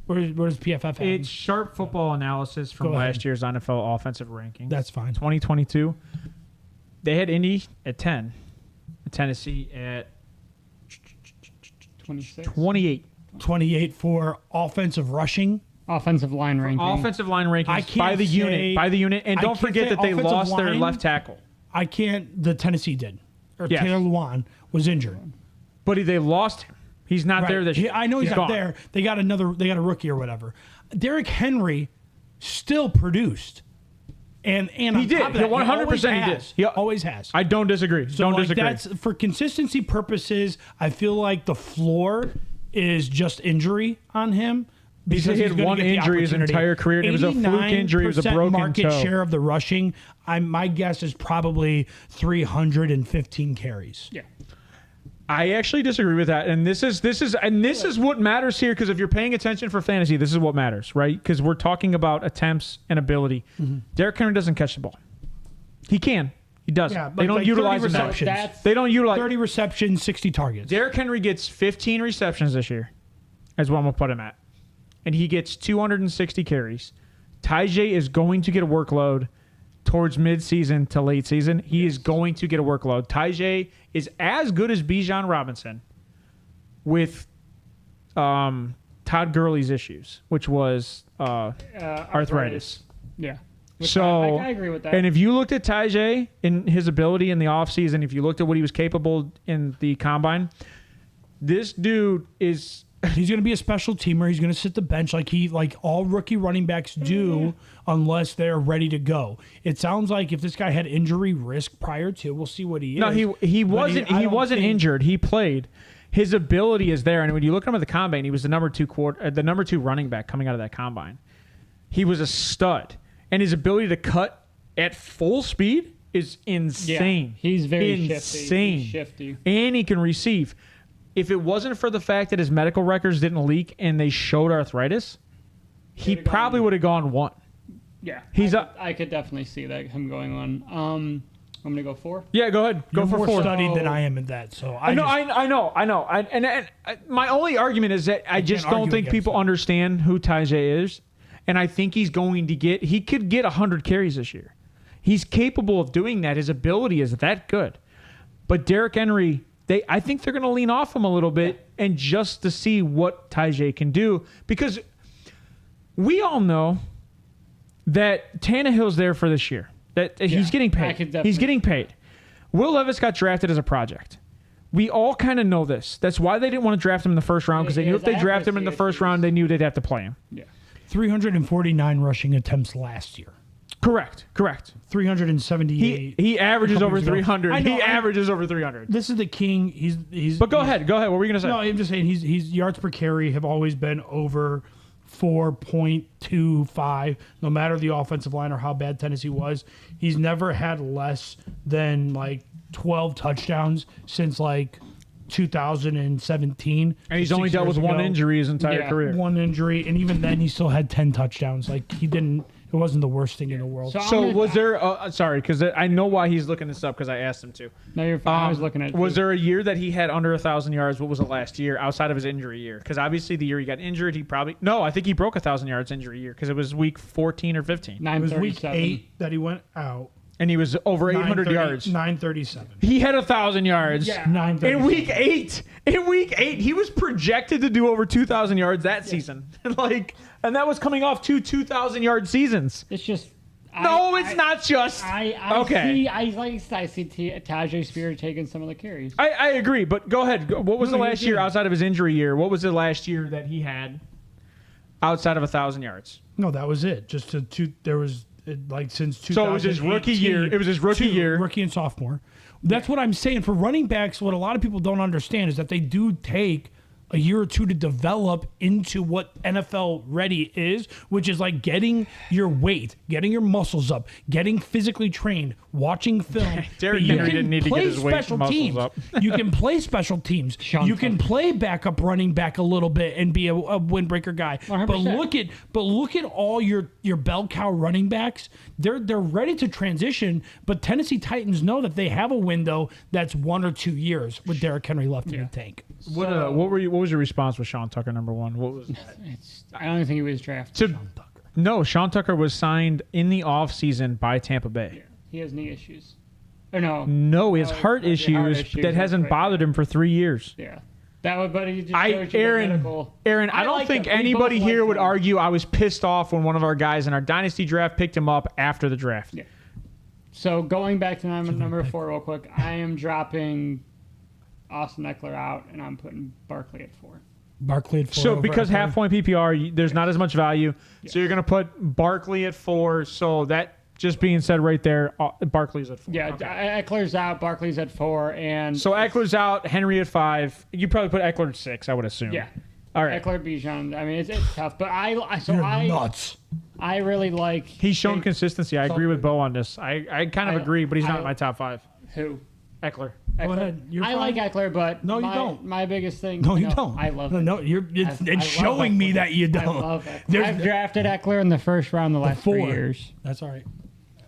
Where does PFF have? It's Sharp Football Analysis from last year's NFL offensive ranking. That's fine. 2022. They had Indy at 10, Tennessee at 26. 28. 28 for offensive rushing. Offensive line ranking. Offensive line rankings by the unit. And don't forget that they lost their left tackle. I can't. The Tennessee did. Yes. Taylor Lewan was injured. But they lost him. He's not there this year. I know he's not there. They got a rookie or whatever. Derrick Henry still produced. And he did. 100% he did. He always has. I don't disagree. So that's for consistency purposes. I feel like the floor is just injury on him. Because he had one injury his entire career, and it was a fluke injury. It was a broken market toe. share of the rushing. My guess is probably 315 carries. Yeah. I actually disagree with that, and this is what matters here. Because if you're paying attention for fantasy, this is what matters, right? Because we're talking about attempts and ability. Derrick Henry doesn't catch the ball. He can. He does. Yeah, they don't utilize him. They don't utilize 30 receptions, 60 targets. Derrick Henry gets 15 receptions this year, is what I'm gonna put him at, and he gets 260 carries. Tajay is going to get a workload towards mid-season to late season. He is going to get a workload. Tajay is as good as Bijan Robinson with Todd Gurley's issues, which was arthritis. Yeah. So I agree with that. And if you looked at Tajay in his ability in the offseason, if you looked at what he was capable in the combine, this dude is... He's going to be a special teamer. He's going to sit the bench like all rookie running backs do unless they're ready to go. It sounds like if this guy had injury risk prior to, we'll see what he is. No, he wasn't injured. He played. His ability is there, and when you look at him at the combine, he was the number two running back coming out of that combine. He was a stud, and his ability to cut at full speed is insane. Yeah, he's very insane. He's shifty. And he can receive. If it wasn't for the fact that his medical records didn't leak and they showed arthritis, he probably would have gone 1. Yeah, He's I could definitely see that him going on. I'm gonna go 4. Yeah, go ahead. Go You're for more 4. studied than I am in that, so I know. And my only argument is that I just don't argue think against people it. understand who Tajay is, and I think he could get 100 carries this year. He's capable of doing that. His ability is that good. But Derrick Henry, I think they're going to lean off him a little bit and just to see what Tajay can do, because we all know that Tannehill's there for this year. That he's getting paid. He's getting paid. Will Levis got drafted as a project. We all kind of know this. That's why they didn't want to draft him in the first round, because they knew if they drafted him in the first round, they knew they'd have to play him. Yeah. 349 rushing attempts last year. Correct. 378. He averages over 300. He averages over 300. This is the king. He's. But go ahead. What were you going to say? No, I'm just saying he's yards per carry have always been over 4.25, no matter the offensive line or how bad Tennessee was. He's never had less than 12 touchdowns since 2017. And he's only dealt with one injury his entire career. One injury, and even then he still had 10 touchdowns. It wasn't the worst thing in the world. So was there? Sorry, because I know why he's looking this up, because I asked him to. No, you're fine. I was looking at it. Was there a year that he had under 1,000 yards? What was it last year outside of his injury year? Because obviously the year he got injured, I think he broke 1,000 yards injury year, because it was week 14 or 15. It was week 8 that he went out. And he was over 800 yards. 937. He had 1,000 yards. Yeah. 937. In week 8, he was projected to do over 2,000 yards that season. And that was coming off 2,000-yard seasons. It's just. It's not just. I okay. see Tajay Spears taking some of the carries. I agree, but go ahead. What was the last year outside of his injury year? What was the last year that he had outside of 1,000 yards? No, that was it. There was since 2018. So it was his rookie year. It was his rookie year. Rookie and sophomore. That's what I'm saying. For running backs, what a lot of people don't understand is that they do take a year or two to develop into what NFL ready is, which is getting your weight, getting your muscles up, getting physically trained, watching film. Derrick Henry didn't need to get his weight and muscles up. You can play special teams. You can play backup running back a little bit and be a windbreaker guy. 100%. But look at all your bell cow running backs. They're ready to transition, but Tennessee Titans know that they have a window that's 1 or 2 years with Derrick Henry left in the tank. What was your response with Sean Tucker, number 1? What was that? I don't think he was drafted. Sean Tucker was signed in the offseason by Tampa Bay. Yeah. He has knee issues. Or no. No, his heart issues that hasn't bothered him for 3 years. Yeah. That would, but he just showed you Aaron, the medical. I don't think anybody here would argue I was pissed off when one of our guys in our dynasty draft picked him up after the draft. Yeah. So going back to number 4 real quick, I am dropping Austin Eckler out, and I'm putting Barkley at 4. Barkley at 4. So because half-point PPR, there's not as much value. Yes. So you're going to put Barkley at 4. So that just being said right there, Barkley's at 4. Yeah, okay. Eckler's out, Barkley's at 4, and so Eckler's out, Henry at 5. You probably put Eckler at 6, I would assume. Yeah. All right. Eckler, Bijan. I mean, it's tough, but You're nuts. I really like. He's shown consistency. I agree with Bo on this. I kind of agree, but he's not in my top 5. Who? Eckler. Go ahead. I like Eckler, but no, you don't. My biggest thing. No, you don't. I love it. No, it's showing me that you don't. I love Eckler. I've drafted Eckler in the first round the last 3 years. That's all right.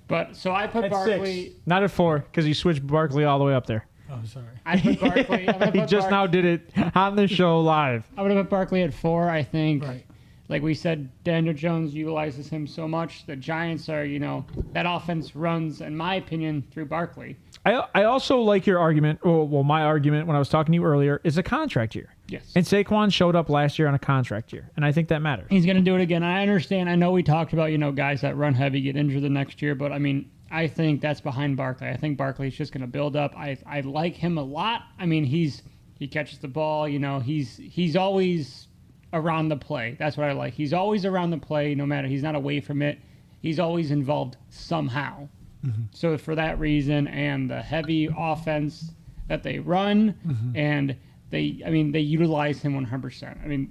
But so I put Barkley. 6. Not at 4 because he switched Barkley all the way up there. Oh, sorry. I put Barkley. He just now did it on the show live. I would have put Barkley at 4. I think. Right. Like we said, Daniel Jones utilizes him so much. The Giants are, that offense runs, in my opinion, through Barkley. I also like your argument. Well, my argument when I was talking to you earlier is a contract year. Yes. And Saquon showed up last year on a contract year, and I think that matters. He's going to do it again. I understand. I know we talked about, guys that run heavy get injured the next year, but, I think that's behind Barkley. I think Barkley's just going to build up. I like him a lot. He catches the ball. He's always around the play. That's what I like. He's always around the play, no matter. He's not away from it. He's always involved somehow. Mm-hmm. So for that reason, and the heavy offense that they run, and they utilize him 100%.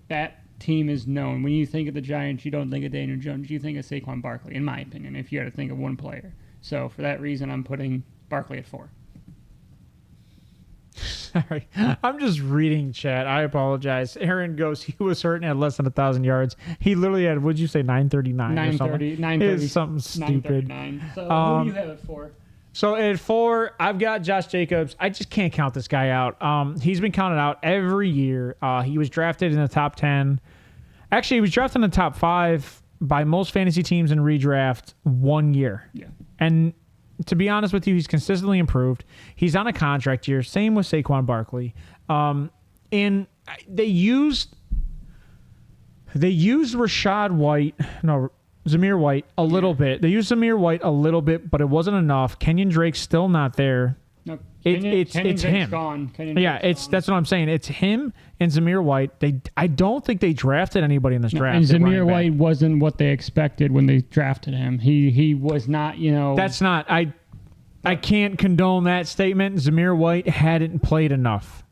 That team is known. When you think of the Giants, you don't think of Daniel Jones. You think of Saquon Barkley, in my opinion, if you had to think of one player. So for that reason, I'm putting Barkley at 4. Sorry, I'm just reading chat. I apologize. Aaron goes, he was hurt and had less than 1,000 yards. He literally had, what'd you say, 939 or something? 930. It's something stupid. 939. So who do you have it for? So at 4, I've got Josh Jacobs. I just can't count this guy out. He's been counted out every year. He was drafted in the top 10. Actually, he was drafted in the top 5 by most fantasy teams in redraft 1 year. Yeah. And to be honest with you, he's consistently improved. He's on a contract year. Same with Saquon Barkley. And they used Zamir White a little bit. They used Zamir White a little bit, but it wasn't enough. Kenyon Drake's still not there. No, It's him. Gone. That's what I'm saying. It's him and Zamir White. I don't think they drafted anybody in this draft. And Zamir White wasn't what they expected when they drafted him. He was not, That's not. I can't condone that statement. Zamir White hadn't played enough.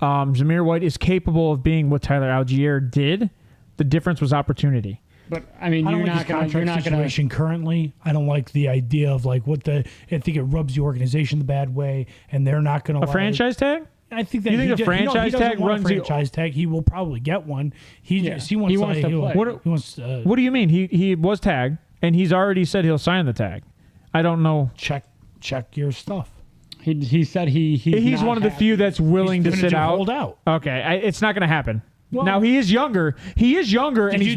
Zamir White is capable of being what Tyler Algier did. The difference was opportunity. But I mean, I don't you're like not his going contract situation currently. I don't like the idea of I think it rubs the organization the bad way, and they're not going to franchise tag. I think that you think he a franchise tag runs a franchise tag. He will probably get one. He wants to play. What do you mean? He was tagged, and he's already said he'll sign the tag. I don't know. Check your stuff. He said he's one of the few that's willing to sit out. Hold out. Okay, it's not going to happen. Well, now he is younger, and he's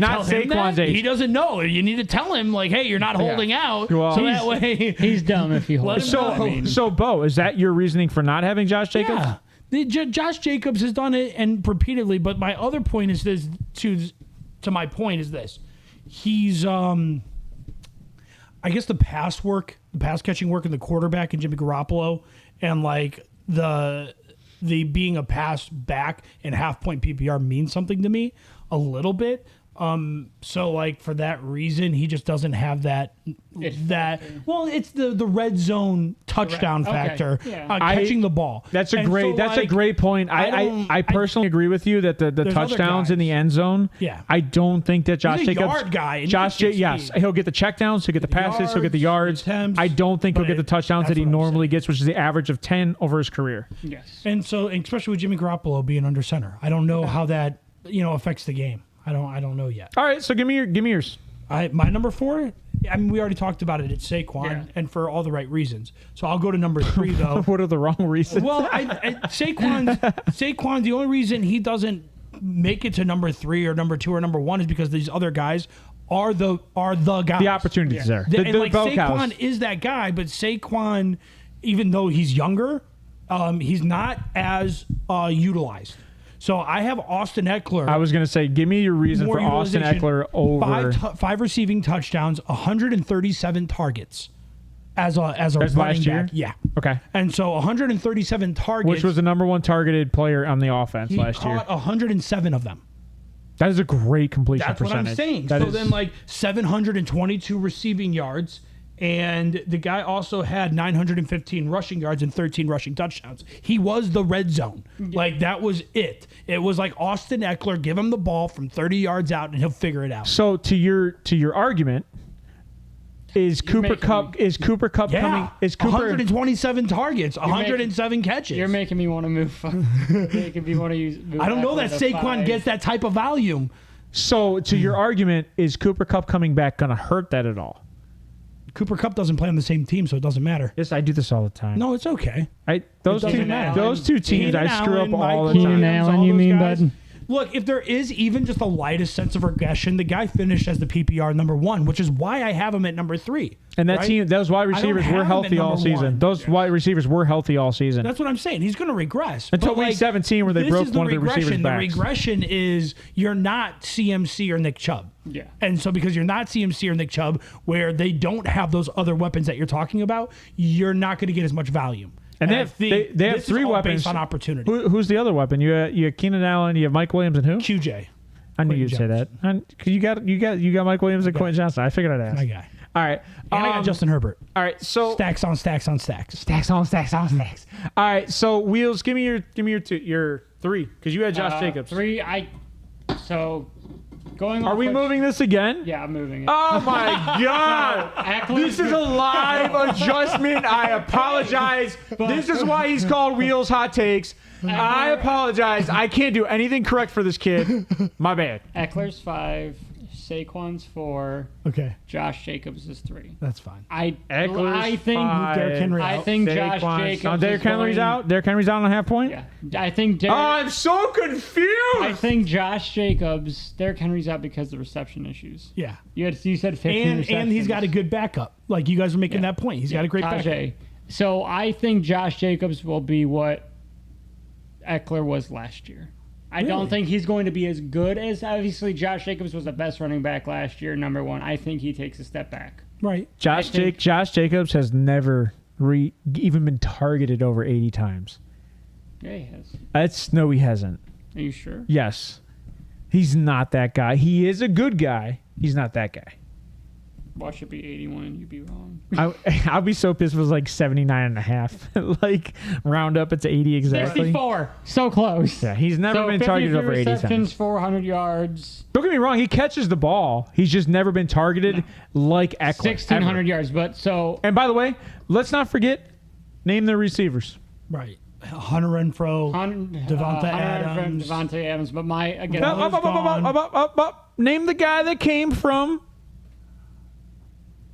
not Saquon's age. He doesn't know. You need to tell him, hey, you're not holding out. Well, so that way he's dumb if he holds out. So, Bo, is that your reasoning for not having Josh Jacobs? Yeah. Josh Jacobs has done it and repeatedly, but my other point is this. To my point is this: he's I guess the pass catching work, and the quarterback and Jimmy Garoppolo, and the being a pass back and half-point PPR means something to me a little bit. So for that reason, he just doesn't have that. It's the red zone touchdown factor, catching the ball. That's a great point. I personally agree with you that the touchdowns in the end zone. Yeah. I don't think that Josh Jacobs, yard guy. Yes, he'll get the checkdowns, he'll get the passes, he'll get the yards. I don't think he'll get the touchdowns that he normally gets, which is the average of 10 over his career. Yes. And especially with Jimmy Garoppolo being under center, I don't know how that affects the game. I don't know yet. All right, so give me yours. My number 4. I mean, we already talked about it. It's Saquon, and for all the right reasons. So I'll go to number 3 though. What are the wrong reasons? Well, Saquon. The only reason he doesn't make it to number 3 or number 2 or number 1 is because these other guys are the guys. The opportunities there. Saquon is that guy, but Saquon, even though he's younger, he's not as utilized. So I have Austin Eckler. I was going to say, give me your reason for Austin Eckler over 5 receiving touchdowns, 137 targets as a running last year? back. Yeah. Okay. And so 137 targets. Which was the number 1 targeted player on the offense last year. He caught 107 of them. That is a great completion percentage. That's what I'm saying. Then 722 receiving yards. And the guy also had 915 rushing yards and 13 rushing touchdowns. He was the red zone. That was it. It was Austin Eckler, give him the ball from 30 yards out and he'll figure it out. So to your argument, is Cooper Kupp coming? Is Cooper 127 targets, 107 catches? You're making me want to move. Making me want to use. I don't know that Saquon gets that type of volume. So to your argument, is Cooper Kupp coming back going to hurt that at all? Cooper Kupp doesn't play on the same team, so it doesn't matter. Yes, I do this all the time. No, it's okay. Those two teams, I screw up all the time. Keenan Allen, you mean, bud? Look, if there is even just the lightest sense of regression, the guy finished as the PPR number 1, which is why I have him at number 3. And that team, those wide receivers were healthy all season. Those wide receivers were healthy all season. That's what I'm saying. He's going to regress. Until week 17 where they broke one of the receivers' backs. The regression is you're not CMC or Nick Chubb. Yeah. And so because you're not CMC or Nick Chubb, where they don't have those other weapons that you're talking about, you're not going to get as much volume. And they have 3 weapons based on opportunity. Who's the other weapon? You have Keenan Allen, you have Mike Williams, and who? QJ. I knew you'd say that. You got Mike Williams and Quentin Johnson. I figured I'd ask. My guy. All right. And I got Justin Herbert. All right. So stacks on stacks on stacks. Stacks on stacks on stacks. All right. So Wheels, give me your 3 because you had Josh Jacobs. 3. So going. Are we moving this again? Yeah, I'm moving it. Oh my God! Eckler's This is a live adjustment. I apologize. This is why he's called Wheels Hot Takes. I apologize. I can't do anything correct for this kid. My bad. Eckler's 5, Saquon's 4, Okay, Josh Jacobs is 3. that's fine. I Eckler's think 5. Derrick Henry I out. think Josh Saquon. Jacobs. Oh, Derrick is Henry's going- out. Derrick Henry's out on a half point. Yeah, I think Oh, Derrick. I'm so confused. I think Josh Jacobs, Derrick Henry's out because of the reception issues. Yeah, You said 15 and he's got a good backup. Like you guys were making that point. He's got a great backup. Tajay. So I think Josh Jacobs will be what Eckler was last year. I don't think he's going to be as good as, obviously, Josh Jacobs was the best running back last year, number 1. I think he takes a step back. Right. Josh Jacobs has never even been targeted over 80 times. Yeah, he has. No, he hasn't. Are you sure? Yes. He's not that guy. He is a good guy. He's not that guy. Watch it be 81 and you'd be wrong. I'll be so pissed if it was like 79 and a half. Like, round up, it's 80 exactly. 64. So close. Yeah, he's never been targeted over 80 receptions, times. 400 yards, Don't get me wrong. He catches the ball. He's just never been targeted like Eckler. 1,600 ever. yards. But so And by the way, let's not forget, name the receivers. Right. Hunter Renfro. Devonta Adams. Devontae Adams. But my, again, Name the guy that came from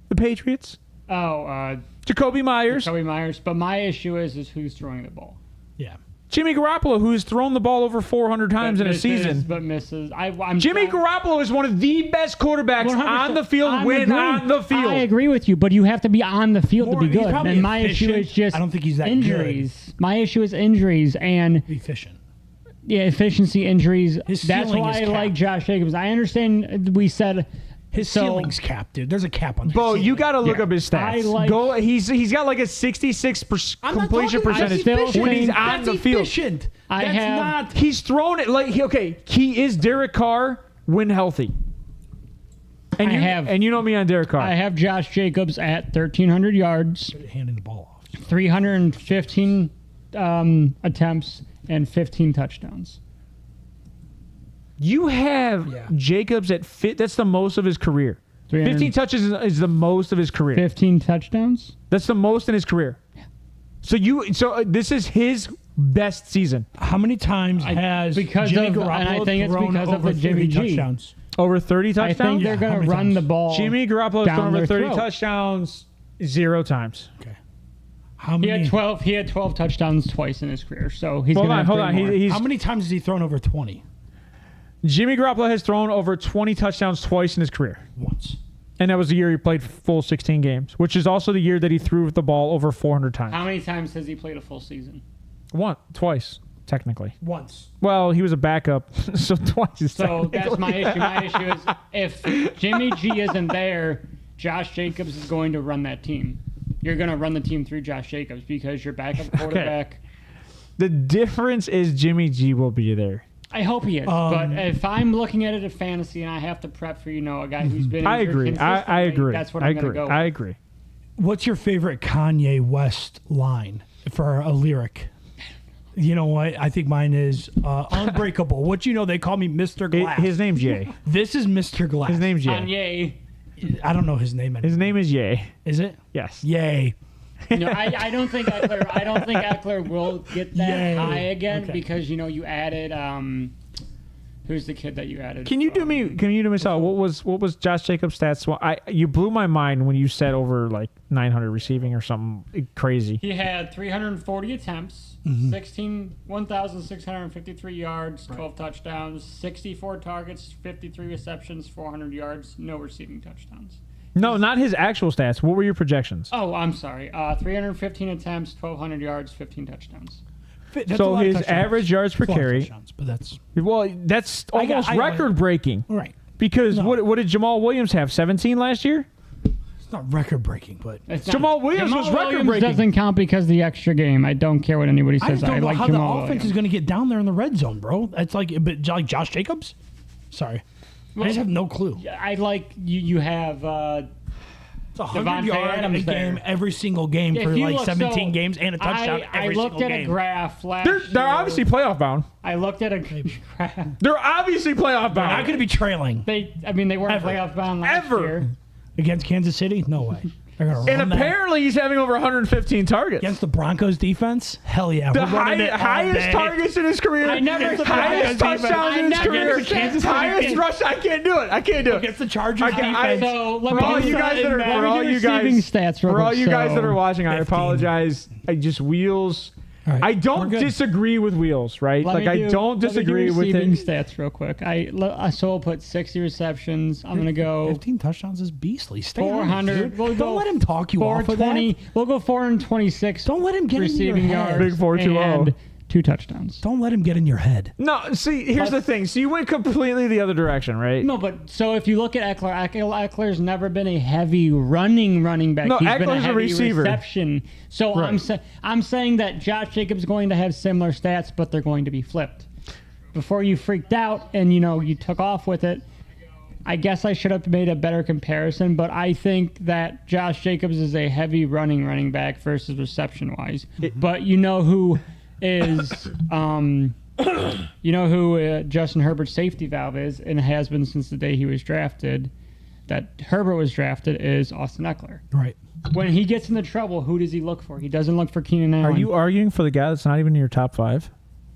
the Patriots. Jacoby Myers. Kobe Myers. But my issue is who's throwing the ball. Yeah. Jimmy Garoppolo, who's thrown the ball over 400 times in a season. But misses. I'm Jimmy Garoppolo is one of the best quarterbacks 100%. on the field when on the field. I agree with you, but you have to be on the field to be He's good. probably And my issue is efficient. just I don't think he's that injuries. My issue is injuries and Efficient. efficiency injuries. His That's ceiling why is I capped. like Josh Jacobs. I understand we said His ceiling's capped, dude. There's a cap on his Bo, ceiling. you got to look Yeah. up his I stats. like- He's got like a 66% I'm not completion talking about percentage efficient. when he's on That's the field. efficient. I That's have- not. He's thrown it like he is Derek Carr when healthy. And you know me on Derek Carr. I have Josh Jacobs at 1,300 yards, Handing the ball off. 315 attempts, and 15 touchdowns. You have Jacobs at that's the most of his career. 15 touches is the most of his career. 15 touchdowns? That's the most in his career. So this is his best season. How many times has because Jimmy of- Garoppolo and I think it's thrown because of over the Jimmy 30 G. touchdowns? Over 30 I touchdowns? think they're how going to many run times? the ball. Jimmy Garoppolo has down thrown over their 30 throat. touchdowns 0 times. Okay. How He many? had 12. He had 12 touchdowns twice in his career, so he's Hold going to on, hold on. He's How many times has he thrown over 20? Jimmy Garoppolo has thrown over 20 touchdowns twice in his career. Once. And that was the year he played full 16 games, which is also the year that he threw the ball over 400 times. How many times has he played a full season? Twice, technically. Once. Well, he was a backup, so twice is So that's technically. my issue. My issue is if Jimmy G isn't there, Josh Jacobs is going to run that team. You're going to run the team through Josh Jacobs because your backup quarterback. The difference is Jimmy G will be there. I hope he is. But if I'm looking at it at fantasy and I have to prep for, a guy who's been I injured agree. I consistently, agree. That's what I I'm going to agree. go with. I agree. What's your favorite Kanye West line for a lyric? You know what? I think mine is Unbreakable. What they call me Mr. Glass. His name's Ye. This is Mr. Glass. His name's Ye. Kanye. I don't know his name anymore. His name is Ye. Is it? Yes. Yay. I don't think Eckler will get that Yay. high again Okay. because you added who's the kid that you added? Can you do me something? What was Josh Jacobs' stats? Well, you blew my mind when you said over like 900 receiving or something crazy. He had 340 attempts, 1,653 yards, 12 touchdowns, 64 targets, 53 receptions, 400 yards, no receiving touchdowns. No, not his actual stats. What were your projections? Oh, I'm sorry. 315 attempts, 1,200 yards, 15 touchdowns. That's a So lot of his touchdowns. average yards per That's a lot of carry. touchdowns, but that's That's almost I got it. record breaking. right. Because No. what did Jamal Williams have? 17 last year? It's not record breaking, but It's not- Jamal Williams was record-breaking. doesn't count because of the extra game. I don't care what anybody I says. just don't I know like how Jamal the offense Williams. is going to get down there in the red zone, bro. It's like Josh Jacobs. Sorry, I just have no clue. I like you have It's 100 Devontae yards a Adams game there. every single game If for you like look- 17 games and a touchdown I every looked single at game. a graph last They're year. obviously playoff bound. I looked at a graph. They're obviously playoff They're not bound. going to be trailing They weren't Ever. playoff bound last Ever. year. against Kansas City. No way. They're going to And run that. apparently he's having over 115 targets. Against the Broncos defense? Hell yeah. The We're running it all highest day. targets in his career. I never said highest Broncos touchdowns defense. in his I never career. said Kansas City Highest defense. rush. I can't do it. I can't do it. Against the Chargers I- defense. So let For me all do you guys that are, let for me all do you receiving guys, stats real for all quick. you guys that So- are watching, I 15. apologize. I just Wheels. All right, I we're don't good. disagree with Wheels, right? Let me I do- don't let me do disagree with receiving it. stats real quick. So I'll put 60 receptions. I'm gonna go 15 touchdowns is beastly. Stay on it, 400. dude. We'll Don't go let him talk you off of that. 420. We'll go 426. Don't let him get in your receiving head. yards. Big 4-2-0. And 2 touchdowns. Don't let him get in your head. No, see, here's the thing. So you went completely the other direction, right? No, but so if you look at Eckler's never been a heavy running back. No, He's been a Eckler's a heavy receiver. reception. So Right. I'm saying that Josh Jacobs is going to have similar stats, but they're going to be flipped. Before you freaked out and you took off with it, I guess I should have made a better comparison, but I think that Josh Jacobs is a heavy running back versus reception wise. But you know who is Justin Herbert's safety valve is and has been since the day he was drafted. That Herbert was drafted is Austin Eckler. Right. When he gets into trouble, who does he look for? He doesn't look for Keenan Allen. Are you arguing for the guy that's not even in your top 5?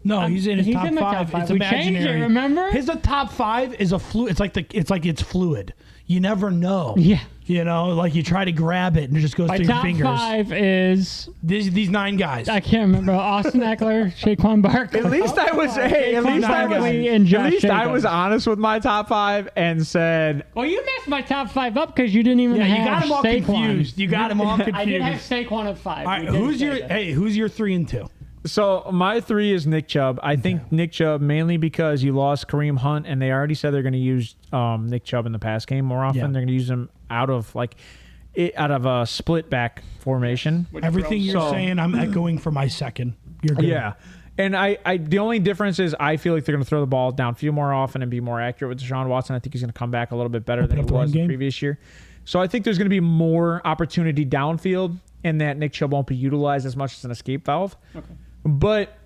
No, he's in his he's top in the top 5. five. It's We changed it, imaginary. remember? His top 5 is a fluid. It's fluid. You never know. Yeah. Like you try to grab it and it just goes My through your top fingers. 5 is These 9 guys. I can't remember Austin Eckler, Saquon Barkley. At least I was. Hey, at least I was. Barkley and Josh At least I Jacobs. was honest with my top 5 and said, Well, you messed my top 5 up because you didn't even yeah, have you got him all Saquon. confused. You got him all confused. I did have Saquon at 5. All right, We did who's say your that. who's your 3 and 2? So my 3 is Nick Chubb. I think Nick Chubb mainly because you lost Kareem Hunt, and they already said they're going to use Nick Chubb in the pass game more often. Yeah. They're going to use him out of a split back formation. Everything you're So- saying, I'm echoing for my second. You're good. Yeah. And I the only difference is I feel like they're going to throw the ball downfield more often and be more accurate with Deshaun Watson. I think he's going to come back a little bit better than he up the was run the game. previous year. So I think there's going to be more opportunity downfield, and that Nick Chubb won't be utilized as much as an escape valve. Okay. But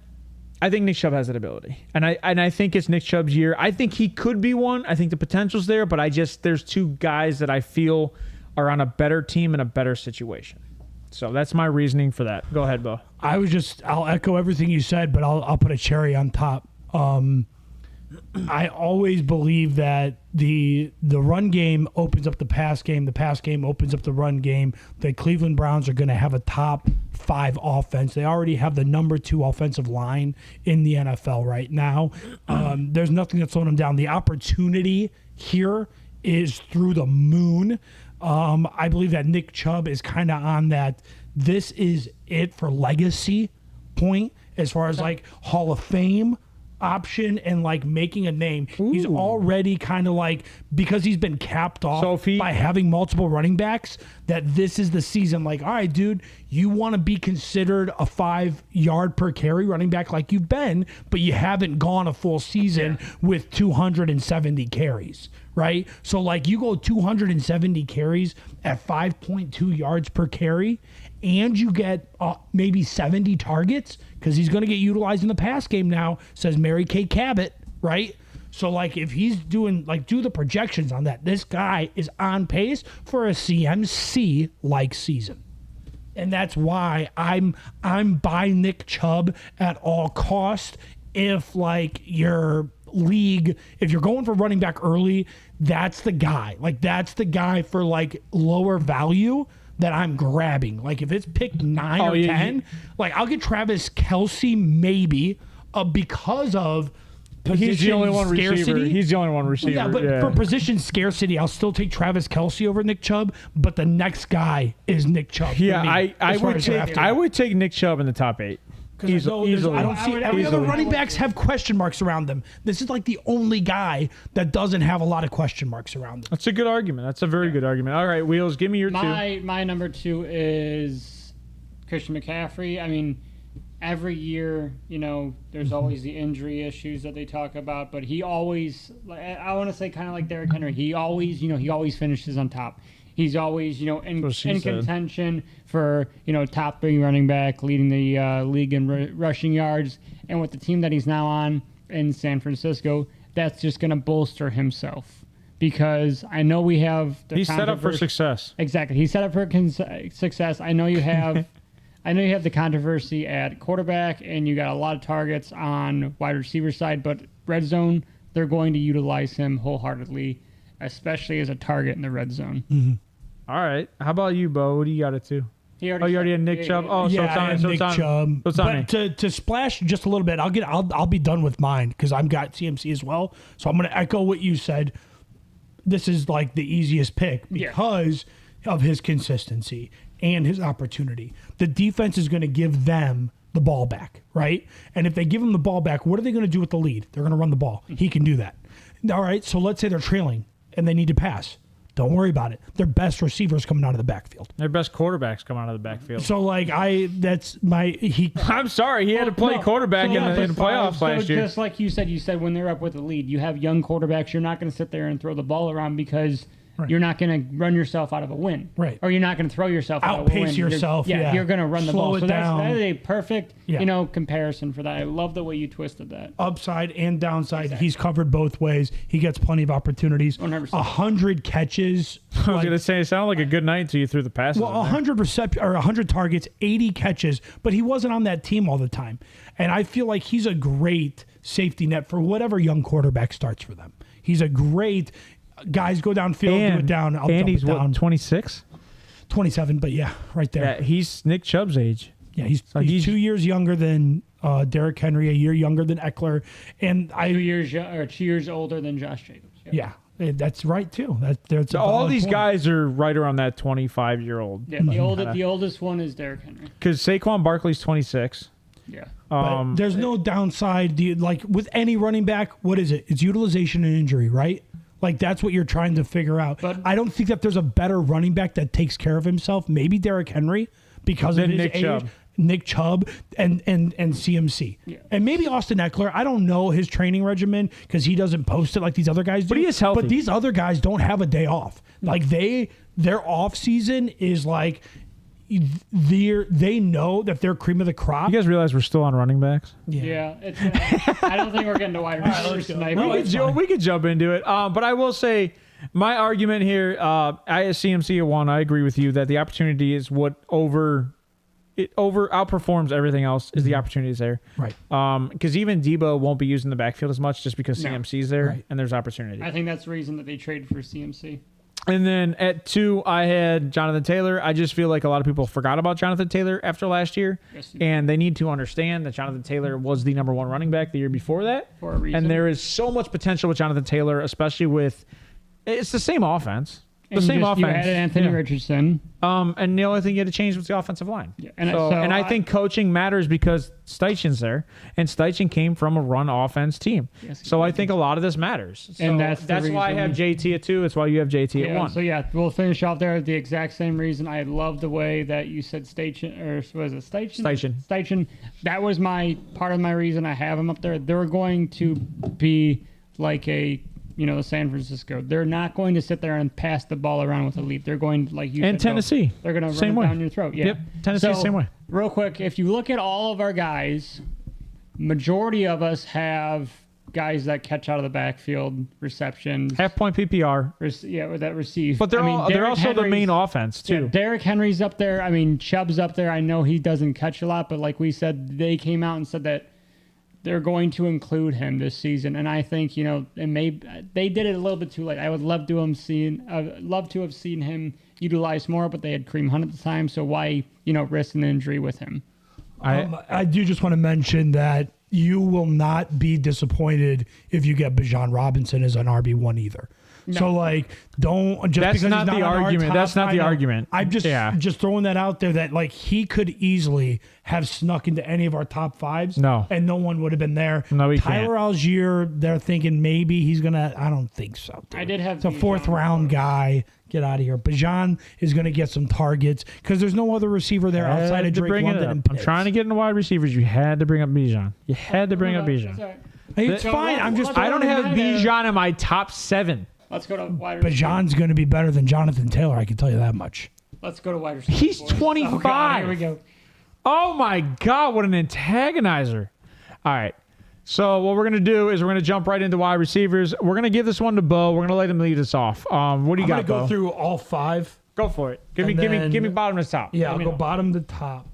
I think Nick Chubb has that ability, and I think it's Nick Chubb's year. I think he could be one. I think the potential's there, but there's 2 guys that I feel are on a better team in a better situation. So that's my reasoning for that. Go ahead, Bo. I'll echo everything you said, but I'll put a cherry on top. I always believe that the run game opens up the pass game opens up the run game. The Cleveland Browns are going to have a top 5 offense. They already have the number 2 offensive line in the NFL right now. There's nothing that's slowing them down. The opportunity here is through the moon. I believe that Nick Chubb is kind of on that. This is it for legacy point as far as like Hall of Fame option and like making a name. He's already kind of like, because he's been capped off So if he- by having multiple running backs, that this is the season. Like, all right, dude, you want to be considered a 5-yard per carry running back like you've been, but you haven't gone a full season with 270 carries. Right? So like you go 270 carries at 5.2 yards per carry, and you get maybe 70 targets because he's going to get utilized in the pass game now, says Mary Kay Cabot, right? So like if he's doing, like, do the projections on that, this guy is on pace for a CMC like season. And that's why I'm buying Nick Chubb at all cost. If like your league, if you're going for running back early, that's the guy. Like that's the guy for like lower value that I'm grabbing. Like if it's pick 9 or 10, like I'll get Travis Kelce maybe because of position He's the only one scarcity. receiver. He's the only one receiver. Yeah, but for position scarcity, I'll still take Travis Kelce over Nick Chubb. But the next guy is Nick Chubb. Yeah, for me, I as far would as take drafting. Nick Chubb in the top 8. Because I don't see every other running backs have question marks around them. This is like the only guy that doesn't have a lot of question marks around them. That's a good argument. That's a very good argument. All right, Wheels, give me your 2. My number 2 is Christian McCaffrey. I mean, every year, there's always the injury issues that they talk about, but he always, I want to say kind of like Derrick Henry, he always finishes on top. He's always, in what she said. contention for, top 3 running back, leading the league in rushing yards. And with the team that he's now on in San Francisco, that's just going to bolster himself. Because I know we have... He's set up for success. Exactly. He's set up for success. I know you have... I know you have the controversy at quarterback, and you got a lot of targets on wide receiver side, but red zone, they're going to utilize him wholeheartedly, especially as a target in the red zone. Mm-hmm. All right. How about you, Bo? What do you got it to? You already had Nick Chubb. Oh, so it's on. and So Nick it's on. Chubb. So it's on me. But to splash just a little bit, I'll be done with mine because I've got CMC as well. So I'm going to echo what you said. This is like the easiest pick because of his consistency and his opportunity. The defense is going to give them the ball back, right? And if they give him the ball back, what are they going to do with the lead? They're going to run the ball. He can do that. All right, so let's say they're trailing and they need to pass. Don't worry about it. Their best receivers coming out of the backfield. Their best quarterbacks come out of the backfield. So I'm sorry, he had to play quarterback in the playoffs last year. Just like you said when they're up with the lead, you have young quarterbacks. You're not going to sit there and throw the ball around because you're not going to run yourself out of a win. Right. Or you're not going to throw yourself out of a win. Outpace yourself. You're going to run the Slow ball. it So down. that is a perfect, comparison for that. I love the way you twisted that. Upside and downside. Exactly. He's covered both ways. He gets plenty of opportunities. 100%. 100 catches. I was going to say, it sounded like a good night until you threw the passes. Well, 100 targets, 80 catches, but he wasn't on that team all the time. And I feel like he's a great safety net for whatever young quarterback starts for them. He's a great... Guys, go downfield, do it down. I'll and he's dump it down. 26? 27, but right there. Yeah, he's Nick Chubb's age. Yeah, he's 2 years younger than Derrick Henry, a year younger than Eckler, and 2 years older than Josh Jacobs. Yeah, that's right too. That's all these guys are right around that 25-year-old. Yeah, the oldest one is Derrick Henry. Because Saquon Barkley's 26. Yeah. But there's no downside. Like with any running back, what is it? It's utilization and injury, right? Like, that's what you're trying to figure out. But I don't think that there's a better running back that takes care of himself. Maybe Derrick Henry because of his age. Chubb. Nick Chubb and CMC. Yeah. And maybe Austin Eckler. I don't know his training regimen because he doesn't post it like these other guys do. But he is healthy. But these other guys don't have a day off. Like, their off season is like... They know that they're cream of the crop. You guys realize we're still on running backs? Yeah. I don't think we're getting to wide receivers tonight. We could jump into it. But I will say, my argument here, I as CMC at 1, I agree with you that the opportunity is what outperforms everything else is the opportunities there. Right. Because even Debo won't be using the backfield as much just because CMC's there and there's opportunity. I think that's the reason that they traded for CMC. And then at 2, I had Jonathan Taylor. I just feel like a lot of people forgot about Jonathan Taylor after last year. Yes, and they need to understand that Jonathan Taylor was the number 1 running back the year before that. For a reason. And there is so much potential with Jonathan Taylor, especially with it's the same offense. You added Anthony Richardson. And the only thing you had to change was the offensive line. Yeah. And I think coaching matters because Steichen's there, and Steichen came from a run offense team. Yes, so I think a lot of this matters. So and that's why I have JT at 2. That's why you have JT at 1. So we'll finish off there with the exact same reason. I love the way that you said Steichen, or was it Steichen? Steichen. That was part of my reason I have him up there. They're going to be like the San Francisco. They're not going to sit there and pass the ball around with a lead. They're going, like you said, Tennessee. They're going to run it down your throat. Yeah. Yep. Tennessee, same way. Real quick, if you look at all of our guys, majority of us have guys that catch out of the backfield, receptions. Half-point PPR. That receive. But they're also the main offense, too. Yeah, Derrick Henry's up there. I mean, Chubb's up there. I know he doesn't catch a lot, but like we said, they came out and said that they're going to include him this season, and I think they did it a little bit too late. I would love to have seen him utilized more, but they had Kareem Hunt at the time, so why risk an injury with him? I do just want to mention that you will not be disappointed if you get Bijan Robinson as an RB1 either. No. So don't just that's because not he's the argument. That's not the argument. I'm just throwing that out there that he could easily have snuck into any of our top 5s. No, and no one would have been there. No, he Tyler Algier, they're thinking maybe he's gonna. I don't think so. Dude. I did have. It's a 4th round guy. Get out of here. Bijan is going to get some targets because there's no other receiver there outside of Drake London and Pitts. I'm trying to get into wide receivers. You had to bring up Bijan. You had to bring up Bijan. It's fine. I don't have Bijan in my top 7. Let's go to wide But receiver. John's going to be better than Jonathan Taylor. I can tell you that much. Let's go to wide receiver. He's boys. 25. Oh, God, here we go. Oh my God, what an antagonizer. All right. So what we're going to do is we're going to jump right into wide receivers. We're going to give this one to Bo. We're going to let him lead us off. What do you I'm got, going to go Bo? through all 5. Go for it. Give And me then- bottom to top. Yeah, Let I'll me go know. bottom to top.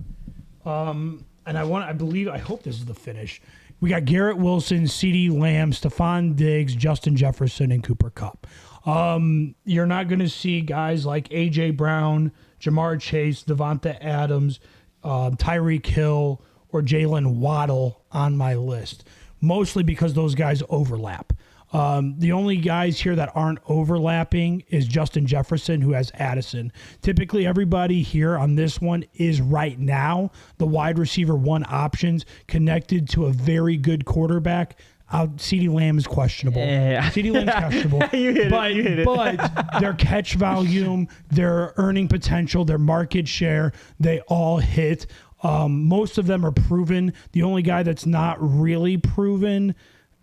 And I hope this is the finish. We got Garrett Wilson, CeeDee Lamb, Stephon Diggs, Justin Jefferson, and Cooper Kupp. You're not going to see guys like A.J. Brown, Jamar Chase, Devonta Adams, Tyreek Hill, or Jalen Waddle on my list, mostly because those guys overlap. The only guys here that aren't overlapping is Justin Jefferson, who has Addison. Typically, everybody here on this one is right now the wide receiver 1 options connected to a very good quarterback. CeeDee Lamb is questionable. Yeah. CeeDee Lamb's questionable. You hit it. But their catch volume, their earning potential, their market share, they all hit. Most of them are proven. The only guy that's not really proven,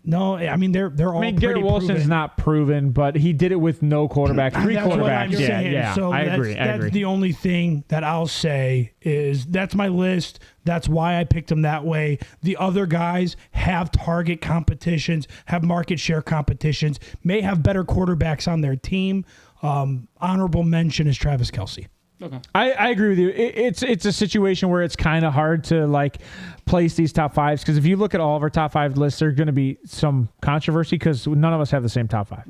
no, I mean they're all. I mean, Garrett pretty Wilson's proven. not proven, but he did it with no quarterback, 3 That's what quarterbacks. I'm Yeah, saying. yeah. So I that's, agree. That's the only thing that I'll say is that's my list. That's why I picked him that way. The other guys have target competitions, have market share competitions, may have better quarterbacks on their team. Honorable mention is Travis Kelce. Okay. I agree with you. It's a situation where it's kind of hard to like place these top 5s because if you look at all of our top 5 lists, there's going to be some controversy because none of us have the same top 5.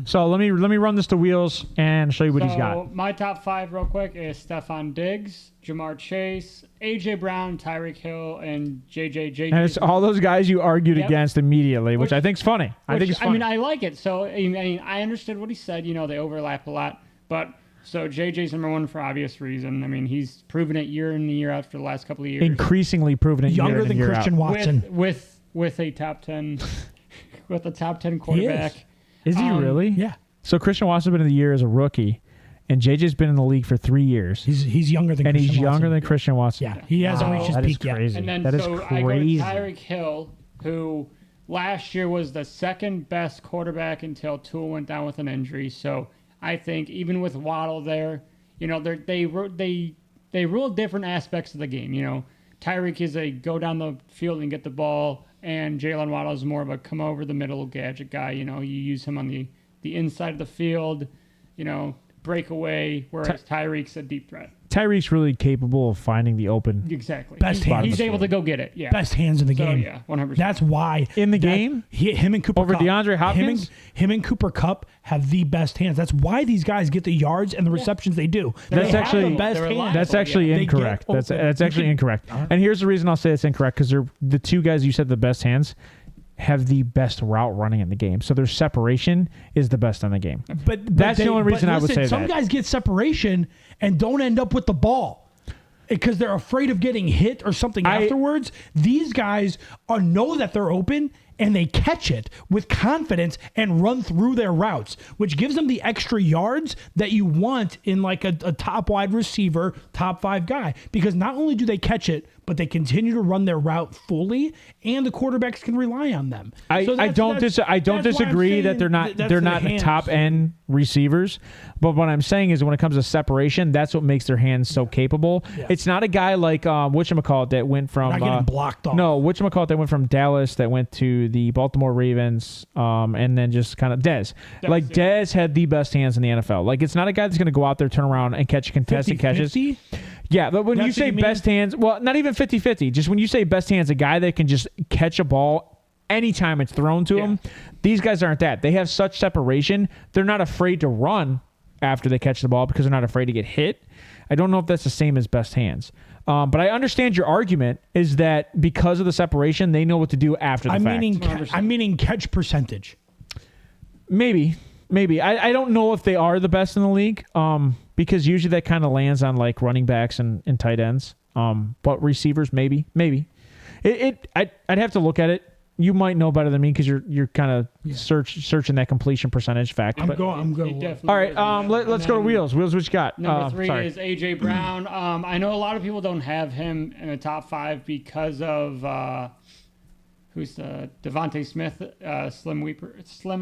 So let me run this to Wheels and show you what he's got. My top 5 real quick is Stephon Diggs, Jamar Chase, A.J. Brown, Tyreek Hill, and JJ. And it's all those guys you argued Yep. against immediately, which I think's funny. I think it's funny. I mean, I like it. So, I mean, I understood what he said. You know, they overlap a lot. But, so JJ's number 1 for obvious reason. I mean, he's proven it year in and year out for the last couple of years. Increasingly proven it Younger year in than and year Christian out. Watson. With a top 10, with a top 10 quarterback. Is he really? Yeah. So Christian Watson's been in the year as a rookie, and JJ's been in the league for 3 years. He's younger than And Christian he's younger Watson. than Christian Watson. Yeah, he hasn't reached his That is peak yet. crazy. And then That is so crazy. I go to Tyreek Hill, who last year was the second best quarterback until Tua went down with an injury. So I think even with Waddle there, you know, they rule different aspects of the game. You know, Tyreek is a go down the field and get the ball, and Jalen Waddle is more of a come over the middle gadget guy. You know, you use him on the inside of the field, you know, breakaway, whereas Tyreek's a deep threat. Tyreek's really capable of finding the open. Exactly. Best hands. He's able to go get it. Yeah. Best hands in the So, game. yeah, 100%. That's why In the game? him and Cooper Over Kupp, DeAndre Hopkins? Him and Cooper Kupp have the best hands. That's why these guys get the yards and the receptions they do. That's They actually- have the best They're hands. reliable. That's actually They get incorrect. That's open. actually You incorrect. And here's the reason I'll say it's incorrect because they're the 2 guys you said the best hands have the best route running in the game. So their separation is the best in the game. But That's the only reason I would say some that. guys get separation and don't end up with the ball because they're afraid of getting hit or something afterwards. These guys know that they're open and they catch it with confidence and run through their routes, which gives them the extra yards that you want in like a top wide receiver, top 5 guy. Because not only do they catch it, but they continue to run their route fully, and the quarterbacks can rely on them. I don't disagree that they're not hands. top end receivers, but what I'm saying is when it comes to separation, that's what makes their hands so capable. Yeah. It's not a guy like whatchamacallit that went from Not getting blocked off. No, whatchamacallit that went from Dallas that went to the Baltimore Ravens, and then just kind of Dez. Like Dez had the best hands in the NFL. Like it's not a guy that's going to go out there, turn around, and catch contested catches. 50-50? Yeah, but when That's you what say you mean? best hands, well, not even 50-50. Just when you say best hands, a guy that can just catch a ball anytime it's thrown to him, these guys aren't that. They have such separation. They're not afraid to run after they catch the ball because they're not afraid to get hit. I don't know if that's the same as best hands. But I understand your argument is that because of the separation, they know what to do after the fact. I'm meaning catch percentage. Maybe. I don't know if they are the best in the league because usually that kind of lands on like running backs and tight ends. But receivers, maybe. I'd have to look at it. You might know better than me because you're kind of searching that completion percentage fact. I'm going. Definitely All right, is. let's go to Wheels. Wheels, what you got? Number 3 sorry. is A.J. Brown. I know a lot of people don't have him in the top 5 because of who's Devontae Smith, Slim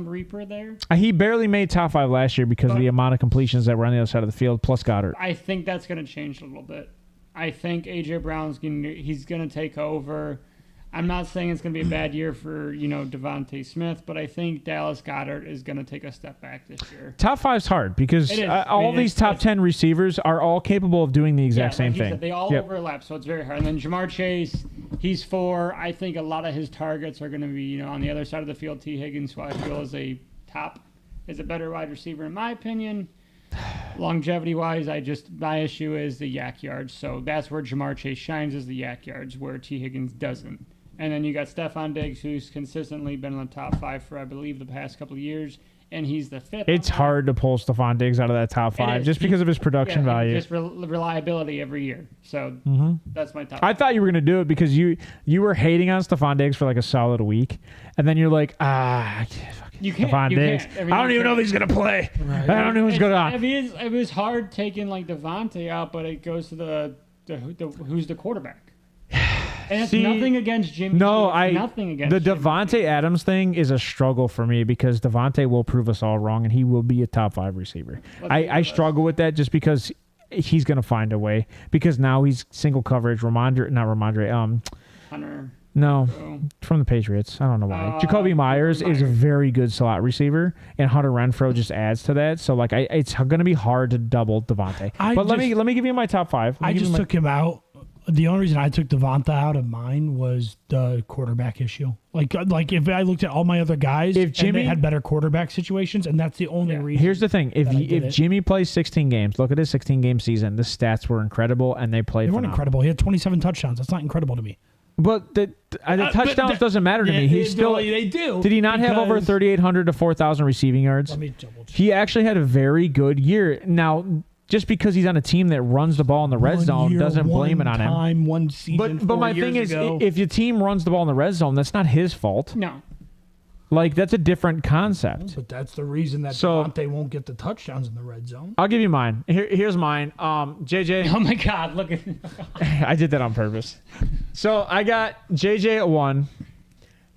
Reaper there. He barely made top 5 last year because of the amount of completions that were on the other side of the field, plus Goddard. I think that's going to change a little bit. I think A.J. Brown's going to take over. I'm not saying it's going to be a bad year for, Devontae Smith, but I think Dallas Goedert is going to take a step back this year. Top 5's hard because all these top 10 receivers are all capable of doing the exact same thing. Said, they all overlap, so it's very hard. And then Jamar Chase, he's 4. I think a lot of his targets are going to be, on the other side of the field. T. Higgins, who I feel is a better wide receiver in my opinion. Longevity-wise, my issue is the yak yards. So that's where Jamar Chase shines, is the yak yards, where T. Higgins doesn't. And then you got Stephon Diggs, who's consistently been in the top 5 for, I believe, the past couple of years, and he's the 5th. It's hard to pull Stephon Diggs out of that top 5 just because of his production value. Just reliability every year. So that's my top 5. I thought you were going to do it because you were hating on Stephon Diggs for like a solid week, and then you're like, Stephon Diggs. I don't even know if he's going to play. Right. I don't know who's going on. It was hard taking like Devontae out, but it goes to the who's the quarterback. And it's nothing against Jimmy. No, nothing against the Devontae Adams thing is a struggle for me because Devontae will prove us all wrong, and he will be a top 5 receiver. I struggle with that just because he's going to find a way because now he's single coverage. Hunter. No, from the Patriots. I don't know why. Jacoby Myers is a very good slot receiver, and Hunter Renfrow just adds to that. So it's going to be hard to double Devontae. Let me give you my top 5. I just took him out. The only reason I took Devonta out of mine was the quarterback issue. Like if I looked at all my other guys, if Jimmy had better quarterback situations, and that's the only reason. Here's the thing: if Jimmy plays 16 games, look at his 16-game season. The stats were incredible, and they played. They weren't incredible. He had 27 touchdowns. That's not incredible to me. But the touchdowns doesn't matter to me. He's still. They do. Did he not have over 3,800 to 4,000 receiving yards? Let me double check. He actually had a very good year. Now, just because he's on a team that runs the ball in the red zone doesn't blame it on him. One season, but my thing is, if your team runs the ball in the red zone, that's not his fault. No. Like, that's a different concept. But that's the reason that Devontae won't get the touchdowns in the red zone. I'll give you mine. Here's mine. JJ. Oh, my God. Look at I did that on purpose. So I got JJ at 1.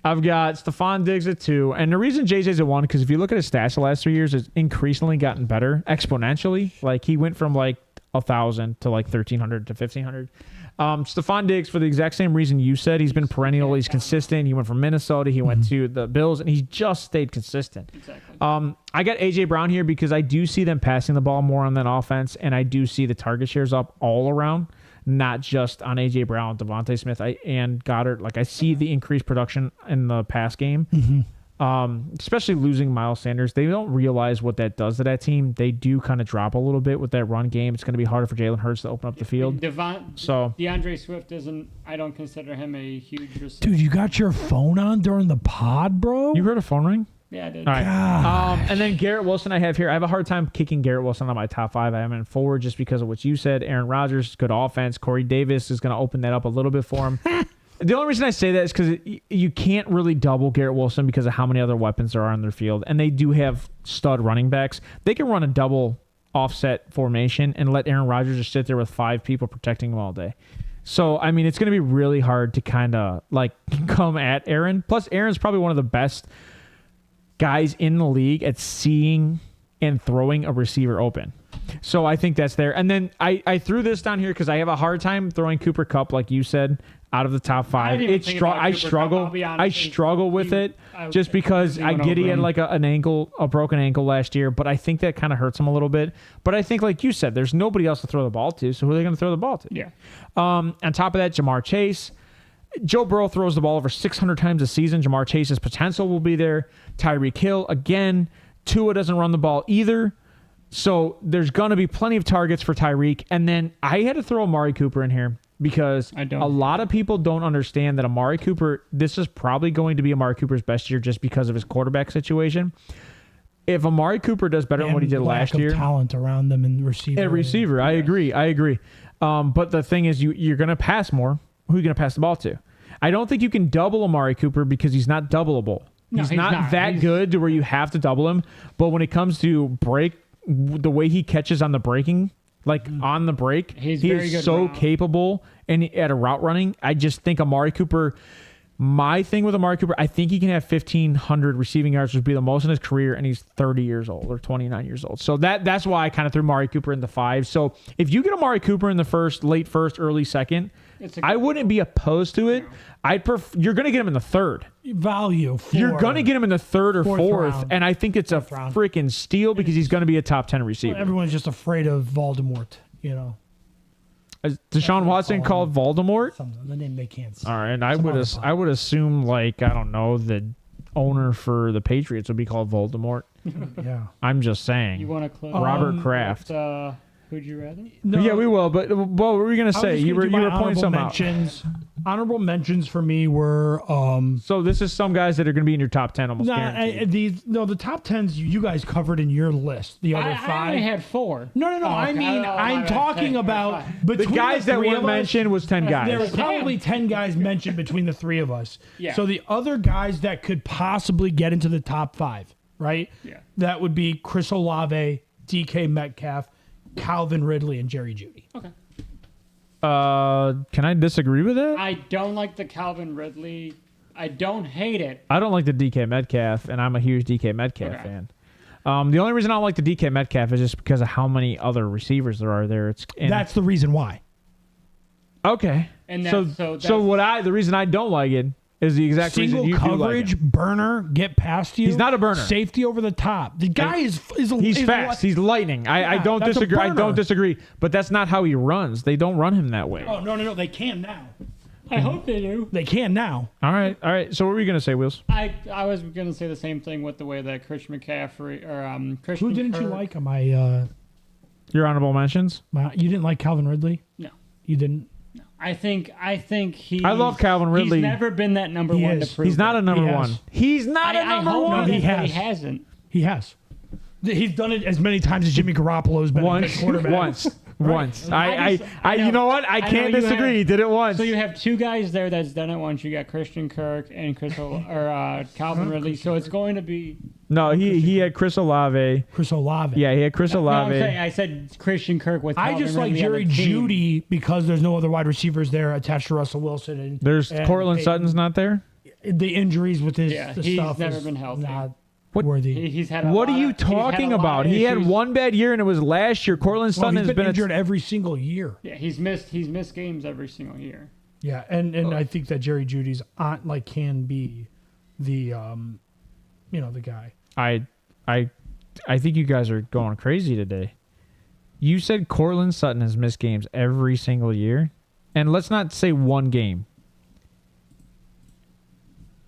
I've got Stephon Diggs at 2. And the reason JJ's at 1, because if you look at his stats the last 3 years, it's increasingly gotten better exponentially. Like, he went from, 1,000 to, 1,300 to 1,500. Stephon Diggs, for the exact same reason you said, he's been perennial. He's consistent. He went from Minnesota. He went to the Bills, and he just stayed consistent. Exactly. I got A.J. Brown here because I do see them passing the ball more on that offense, and I do see the target shares up all around, not just on A.J. Brown, Devontae Smith, and Goddard. I see the increased production in the pass game. Mm-hmm. Especially losing Miles Sanders. They don't realize what that does to that team. They do kind of drop a little bit with that run game. It's going to be harder for Jalen Hurts to open up the field. DeAndre Swift I don't consider him a huge receiver. Dude, you got your phone on during the pod, bro? You heard a phone ring? Yeah, I did. All right. And then Garrett Wilson I have here. I have a hard time kicking Garrett Wilson on my top 5. I am in forward just because of what you said. Aaron Rodgers, good offense. Corey Davis is going to open that up a little bit for him. The only reason I say that is because you can't really double Garrett Wilson because of how many other weapons there are on their field. And they do have stud running backs. They can run a double offset formation and let Aaron Rodgers just sit there with 5 people protecting him all day. So, I mean, it's going to be really hard to kind of come at Aaron. Plus, Aaron's probably one of the best guys in the league at seeing and throwing a receiver open. So I think that's there. And then I threw this down here because I have a hard time throwing Cooper Kupp, like you said, out of the top 5. I struggle with it just because I get he had a broken ankle last year, but I think that kind of hurts him a little bit. But I think, like you said, there's nobody else to throw the ball to, so who are they going to throw the ball to? Yeah. On top of that, Jamar Chase. Joe Burrow throws the ball over 600 times a season. Jamar Chase's potential will be there. Tyreek Hill, again. Tua doesn't run the ball either. So there's going to be plenty of targets for Tyreek. And then I had to throw Amari Cooper in here because a lot of people don't understand that Amari Cooper, this is probably going to be Amari Cooper's best year just because of his quarterback situation. If Amari Cooper does better than what he did last year. Talent around them in receiver. At receiver, I agree. But the thing is, you're going to pass more. Who are you going to pass the ball to? I don't think you can double Amari Cooper because he's not doubleable. He's not that good to where you have to double him. But when it comes to the way he catches on the breaking, on the break, he is so capable and at a route running. I just think Amari Cooper My thing with Amari Cooper, I think he can have 1,500 receiving yards, which would be the most in his career, and he's 30 years old or 29 years old. So that's why I kind of threw Amari Cooper in the 5. So if you get Amari Cooper in the late first, early second, I wouldn't be opposed to it. You're going to get him in the 3rd. Value. You're going to get him in the 3rd or 4th, round. and I think it's a freaking steal because he's going to be a top 10 receiver. Well, everyone's just afraid of Voldemort, Is Deshaun Watson called Voldemort? Something, the name they can't say. All right, and I would assume, like, I don't know, the owner for the Patriots would be called Voldemort. Yeah. I'm just saying. You want to close? Robert Kraft. Who'd you rather? No, yeah, we will. But what were you going to say? You were pointing some out. Honorable mentions for me were. So this is some guys that are going to be in your top 10 almost guaranteed. The top 10s you guys covered in your list. The other 5. I only had 4. No. I'm talking about the guys that weren't mentioned was 10 guys. There were probably 10 guys mentioned between the 3 of us. Yeah. So the other guys that could possibly get into the top 5, right? Yeah. That would be Chris Olave, DK Metcalf, Calvin Ridley, and Jerry Jeudy. Okay. Can I disagree with that? I don't like the Calvin Ridley. I don't hate it. I don't like the DK Metcalf, and I'm a huge DK Metcalf fan. The only reason I don't like the DK Metcalf is just because of how many other receivers there are there. That's the reason why. Okay. And the reason I don't like it is the exact reason you single do coverage, like him. burner, get past you. He's not a burner. Safety over the top. The guy is he's fast. He's lightning. I don't disagree. I don't disagree. But that's not how he runs. They don't run him that way. Oh no! They can now. I hope they do. They can now. All right. So what were you gonna say, Wheels? I was gonna say the same thing with the way that Christian McCaffrey or Christian. Who didn't Kirk, you like? Your honorable mentions? You didn't like Calvin Ridley? No. You didn't? No. I think he. I love Calvin Ridley. He's never been that number one to prove. He's not a number He one. has. He's not a number one. He has. He hasn't. He has. He's done it as many times as Jimmy Garoppolo's been a quarterback. Once. I You know what? I can't disagree. He did it once. So you have 2 guys there that's done it once. You got Christian Kirk and Calvin Ridley. So it's going to be. No, he had Chris Olave. Chris Olave. Yeah, he had Chris Olave. No, I said Christian Kirk with. I Calvin just like Ridley Jerry on the team. Jeudy because there's no other wide receivers there attached to Russell Wilson. And There's Cortland Peyton. Sutton's not there. The injuries with his He's stuff never is been healthy. not What- worthy. He's had. What are you talking about? He had one bad year, and it was last year. Cortland Sutton He's has been been injured every single year. Yeah, he's missed games every single year. Yeah, and I think that Jerry Judy's can be the the guy. I think you guys are going crazy today. You said Cortland Sutton has missed games every single year, and let's not say one game,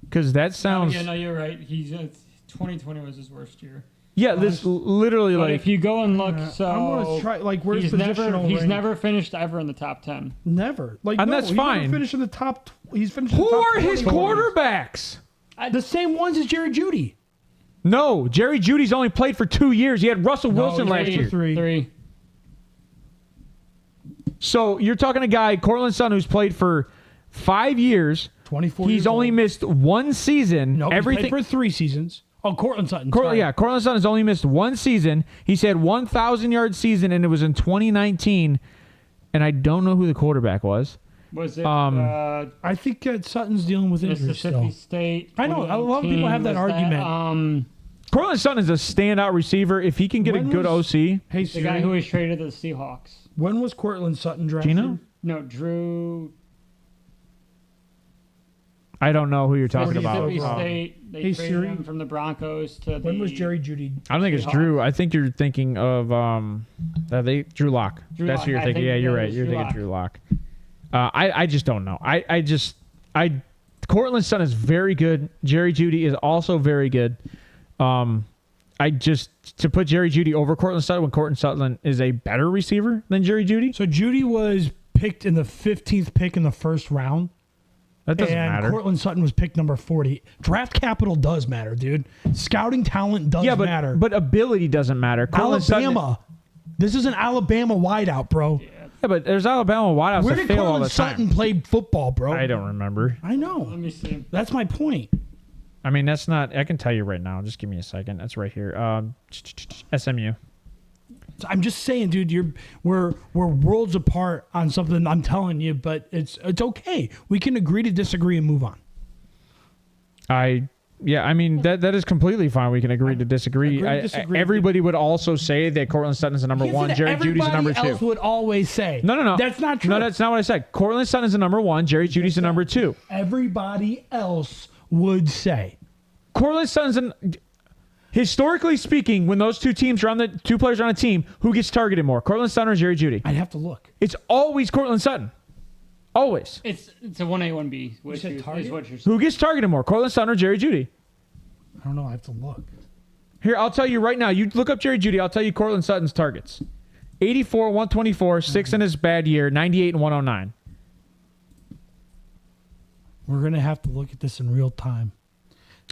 because that sounds. Yeah, no, you're right. 2020 was his worst year. Yeah, this literally But like. if you go and look, I'm gonna try. Where's he's never finished ever in the top 10. Never. And that's he fine. Never finished in the top. He's finished. Who in the top are his 20. quarterbacks? The same ones as Jerry Jeudy. No, Jerry Judy's only played for 2 years. He had Russell Wilson last year. Three. So you're talking a guy, Cortland Sutton, who's played for 5 years. 24. He's only missed one season. No, everything for 3 seasons. Oh, Cortland Sutton. Cortland Sutton has only missed one season. He's had 1,000-yard season, and it was in 2019. And I don't know who the quarterback was. Was it? I think Sutton's dealing with injuries Mississippi still. State. I know. A lot of people have that argument. Cortland Sutton is a standout receiver. If he can get a good OC. Hey, the Siri, guy who was traded to the Seahawks. when was Cortland Sutton drafted? Gino? No, Drew. I don't know who you're talking about. Mississippi State. They Hey, traded Siri. him from the Broncos to the. When was Jerry Jeudy? I don't think it's Drew. I think you're thinking of Drew Lock. Drew That's Lock. what you're I thinking. think Yeah, you're that right. was You're Drew thinking Lock. Drew Lock. I just don't know. Cortland Sutton is very good. Jerry Jeudy is also very good. To put Jerry Jeudy over Cortland Sutton when Cortland Sutton is a better receiver than Jerry Jeudy. So Jeudy was picked in the 15th pick in the first round. That doesn't matter. Cortland Sutton was picked number 40. Draft capital does matter, dude. Scouting talent does matter. But ability doesn't matter. Alabama. This is an Alabama wideout, bro. Yeah, but there's Alabama wideouts Where that did fail all Cortland the time. Sutton play football, bro? I don't remember. I know. Let me see. That's my point. I mean, that's not. I can tell you right now. Just give me a second. That's right here. SMU. I'm just saying, dude. We're worlds apart on something. I'm telling you, but it's okay. We can agree to disagree and move on. Yeah, I mean that is completely fine. We can agree to disagree. Agree to disagree. Everybody would also say that Cortland Sutton's the number one, Jerry Jeudy's the number two. Everybody else would always say. No. That's not true. No, that's not what I said. Cortland Sutton's the number one, Jerry Jeudy's the number two. Everybody else would say. Cortland Sutton's historically speaking, when those two players are on a team, who gets targeted more, Cortland Sutton or Jerry Jeudy? I'd have to look. It's always Cortland Sutton. Always. It's a 1A, 1B. Which said is target? what you're saying. Who gets targeted more, Cortland Sutton or Jerry Jeudy? I don't know. I have to look. Here, I'll tell you right now. You look up Jerry Jeudy. I'll tell you Cortland Sutton's targets. 84, 124, 6 in his bad year, 98 and 109. We're going to have to look at this in real time.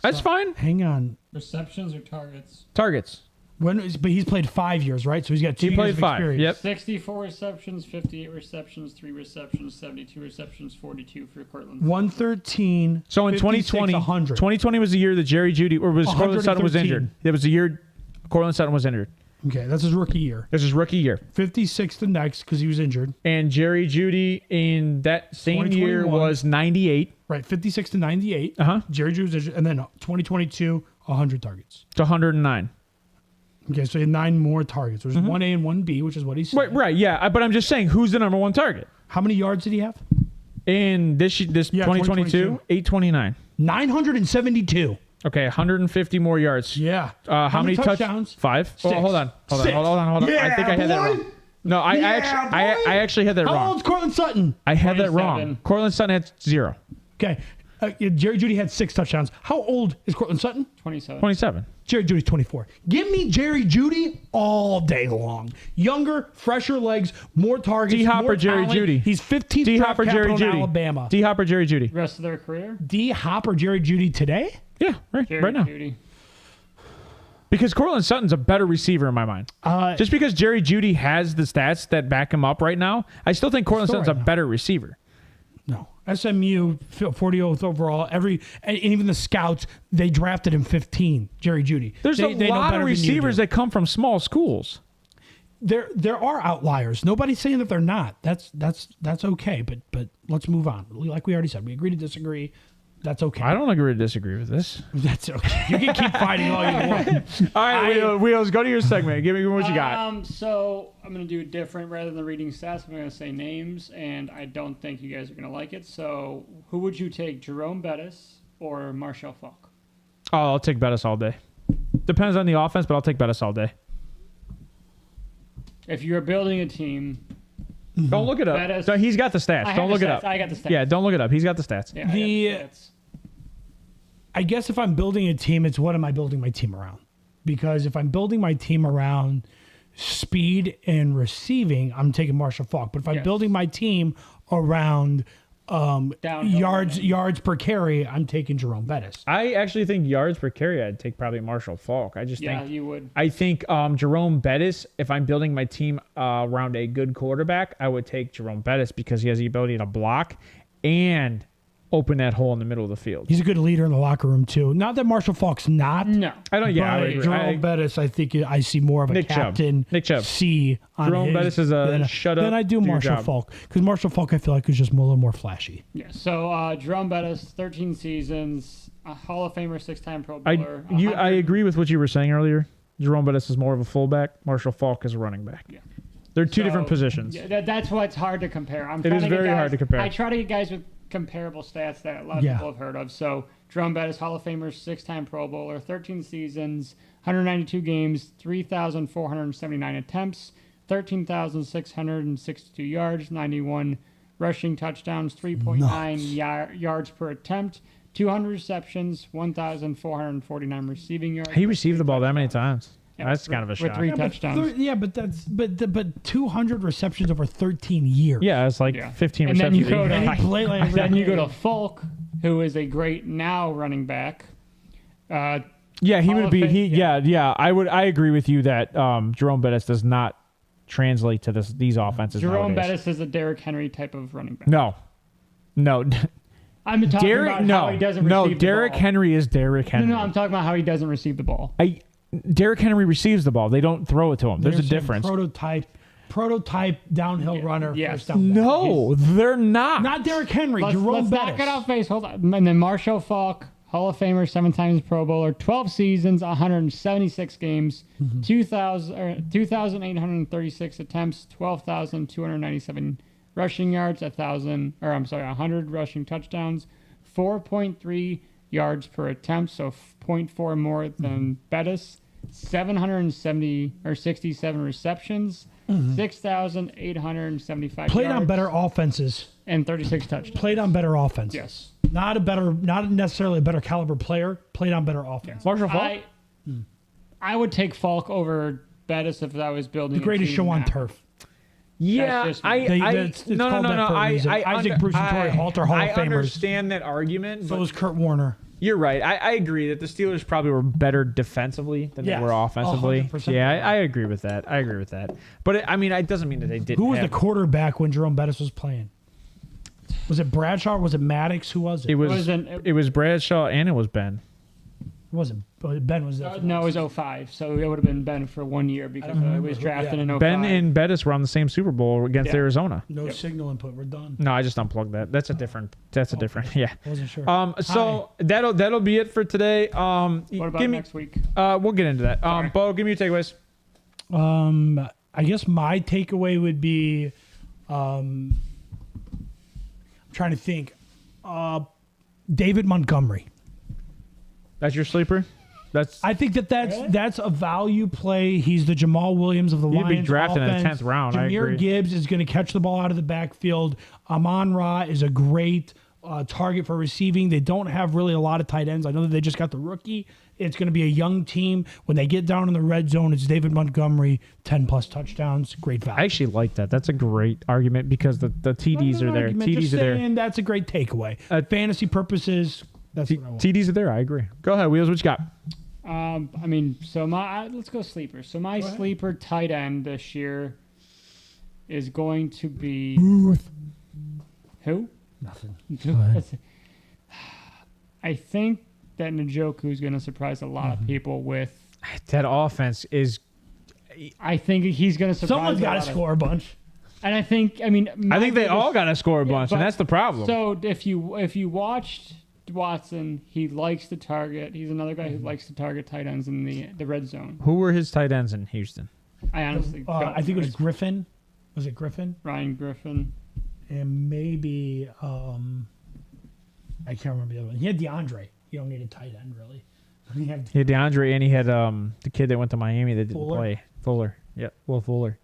That's fine. Hang on. Receptions or targets? Targets. But he's played 5 years, right? So he's got 2 He years played of 5. experience. Yep. 64 receptions, 58 receptions, 3 receptions, 72 receptions, 42 for Cortland. 113. So in 2020, 100. 2020 was the year that Jerry Jeudy Cortland Sutton was 113. injured. It was the year Cortland Sutton was injured. Okay, that's his rookie year. This is rookie year. 56 the next because he was injured. And Jerry Jeudy in that same year 2021. was 98 Right, 56 to 98. Uh-huh. Jerry Drew was injured. And then 2022, 100 targets. to 109. Okay, so he had 9 more targets. There's 1A and 1B, which is what he said. Right, yeah. But I'm just saying, who's the number one target? How many yards did he have? In this 2022, 829. 972. Okay, 150 more yards. Yeah. How many touchdowns? 5. Oh, 6. hold on. 6. Hold on. Yeah, I think I had that boy. wrong. No, I actually had that How wrong. old's Cortland Sutton? I had that 27. wrong. Cortland Sutton had 0. Okay. Jerry Jeudy had 6 touchdowns. How old is Cortland Sutton? 27. 27. Jerry Judy's 24. Give me Jerry Judy all day long. Younger, fresher legs, more targets. D-Hopper, more Jerry talent. Jeudy. He's 15th D-Hopper, draft Jerry capital in Jeudy. Alabama. D-Hopper, Jerry Jeudy. Rest of their career? D-Hopper, Jerry Judy today? Yeah, right now. Jeudy. Because Cortland Sutton's a better receiver in my mind. Just because Jerry Jeudy has the stats that back him up right now, I still think Cortland Sutton's a better receiver. No. SMU, 40th overall. And even the scouts, they drafted him 15, Jerry Judy. There's they a know lot better of than you receivers do. that come from small schools. There are outliers. Nobody's saying that they're not. That's okay. But let's move on. Like we already said, we agree to disagree. That's okay. I don't agree to disagree with this. That's okay. You can keep fighting all you want. All right, Wheels, go to your segment. Give me what you got. So I'm going to do it different. Rather than reading stats, I'm going to say names, and I don't think you guys are going to like it. So who would you take, Jerome Bettis or Marshall Faulk? Oh, I'll take Bettis all day. Depends on the offense, but I'll take Bettis all day. If you're building a team, Don't look it up. Bettis- So he's got the stats. I Don't have look the it stats. up. I got the stats. Yeah, don't look it up. He's got the stats. Yeah, I got The- the stats. I guess if I'm building a team, it's what am I building my team around? Because if I'm building my team around speed and receiving, I'm taking Marshall Faulk. But if I'm Yes. building my team around Downhill yards per carry, I'm taking Jerome Bettis. I actually think yards per carry, I'd take probably Marshall Faulk. I just Yeah, think you would. I think Jerome Bettis, if I'm building my team around a good quarterback, I would take Jerome Bettis because he has the ability to block and open that hole in the middle of the field. He's a good leader in the locker room too. Not that Marshall Faulk's not. No. I don't. Yeah, I but would agree. Jerome Bettis, I think I see more of a Nick Chubb. captain. Nick Chubb. C on Jerome his Bettis is a than, shut up, Then I do do your Marshall job. Faulk because Marshall Faulk I feel like is just a little more flashy. Yeah. So Jerome Bettis, 13 seasons, a Hall of Famer, 6-time Pro I Bowler. agree with what you were saying earlier. Jerome Bettis is more of a fullback. Marshall Faulk is a running back. Yeah. They're two So, different positions. Yeah, that's why it's hard to compare. It is very hard to compare. I try to get guys with comparable stats that a lot of Yeah. people have heard of. So Jerome Bettis, Hall of Famer, 6-time Pro Bowler, 13 seasons, 192 games, 3,479 attempts, 13,662 yards, 91 rushing touchdowns, 3.9 yards per attempt, 200 receptions, 1,449 receiving yards. He received the ball that many times. Yeah, That's kind of a with shock. 3 touchdowns. But 200 receptions over 13 years. Yeah, it's like Yeah. 15 And then receptions. you go a to- year. And he played like Then you go to Falk, who is a great now running back. Yeah, he Hall would of be. Fame, Yeah. I agree with you that Jerome Bettis does not translate to these offenses. Jerome nowadays. Bettis is a Derrick Henry type of running back. No. I'm talking Derrick. about how he doesn't receive the Derrick ball. Henry is Derrick Henry. No, I'm talking about how he doesn't receive the ball. Derrick Henry receives the ball. They don't throw it to him. There's a There's some difference. Prototype downhill runner. Yes. First down back. No, they're not. Not Derrick Henry. Let's Jerome knock Bettis. it off base. Hold on. And then Marshall Faulk, Hall of Famer, 7 times Pro Bowler, 12 seasons, 176 games, 2,836 attempts, 12,297 rushing yards, 100 rushing touchdowns, 4.3 yards per attempt, so 0.4 more than Bettis, 67 receptions, 6,875 Played yards, on better offenses. and 36 touchdowns. Played on better offenses. Yes. Not necessarily a better caliber player. Played on better offense. Marshall Faulk? I would take Falk over Bettis if I was building The greatest show on turf. Yeah, That's just I me. It's called that for a reason. Isaac Bruce and Torrey Holt are Hall of I Famers. understand that argument, So but was Kurt Warner. you're right. I agree that the Steelers probably were better defensively than they Yes, were offensively. 100%. Yeah, I agree with that. But it doesn't mean that they didn't. Who was the have- quarterback when Jerome Bettis was playing? Was it Bradshaw? Was it Maddox? Who was it? It was Bradshaw and it was Ben. It wasn't. Ben was there. No, it was 05, so it would have been Ben for 1 year because it was drafted in 05. Ben and Bettis were on the same Super Bowl against Yeah. Arizona. No signal input. We're done. No, I just unplugged that. That's a different. Yeah. Wasn't sure. So that'll be it for today. What about next week? We'll get into that. Sorry. Bo, give me your takeaways. I guess my takeaway would be, I'm trying to think, David Montgomery. That's your sleeper. I think that's a value play. He's the Jamal Williams of the He'd Lions be drafted offense. in the 10th round. I Jahmyr agree. Gibbs is going to catch the ball out of the backfield. Amon-Ra is a great target for receiving. They don't have really a lot of tight ends. I know that they just got the rookie. It's going to be a young team. When they get down in the red zone, it's David Montgomery, 10-plus touchdowns. Great value. I actually like that. That's a great argument because the TDs are there. TDs are there. And that's a great takeaway. Fantasy purposes, that's what I want. TDs are there. I agree. Go ahead, Wheels. What you got? Let's go sleeper. So my sleeper tight end this year is going to be who? Nothing. I think that Njoku is going to surprise a lot of people with. That offense is. I think he's going to surprise. Someone's got to score a bunch. And I think they all got to score a bunch, and that's the problem. So if you watched Watson, he likes to target. He's another guy who likes to target tight ends in the red zone. Who were his tight ends in Houston? I honestly don't I think it know. was Griffin. Was it Griffin? Ryan Griffin. And maybe I can't remember the other one. He had DeAndre. You don't need a tight end really. He had DeAndre, and he had the kid that went to Miami that didn't Fuller? play. Fuller. Yep, Will Fuller.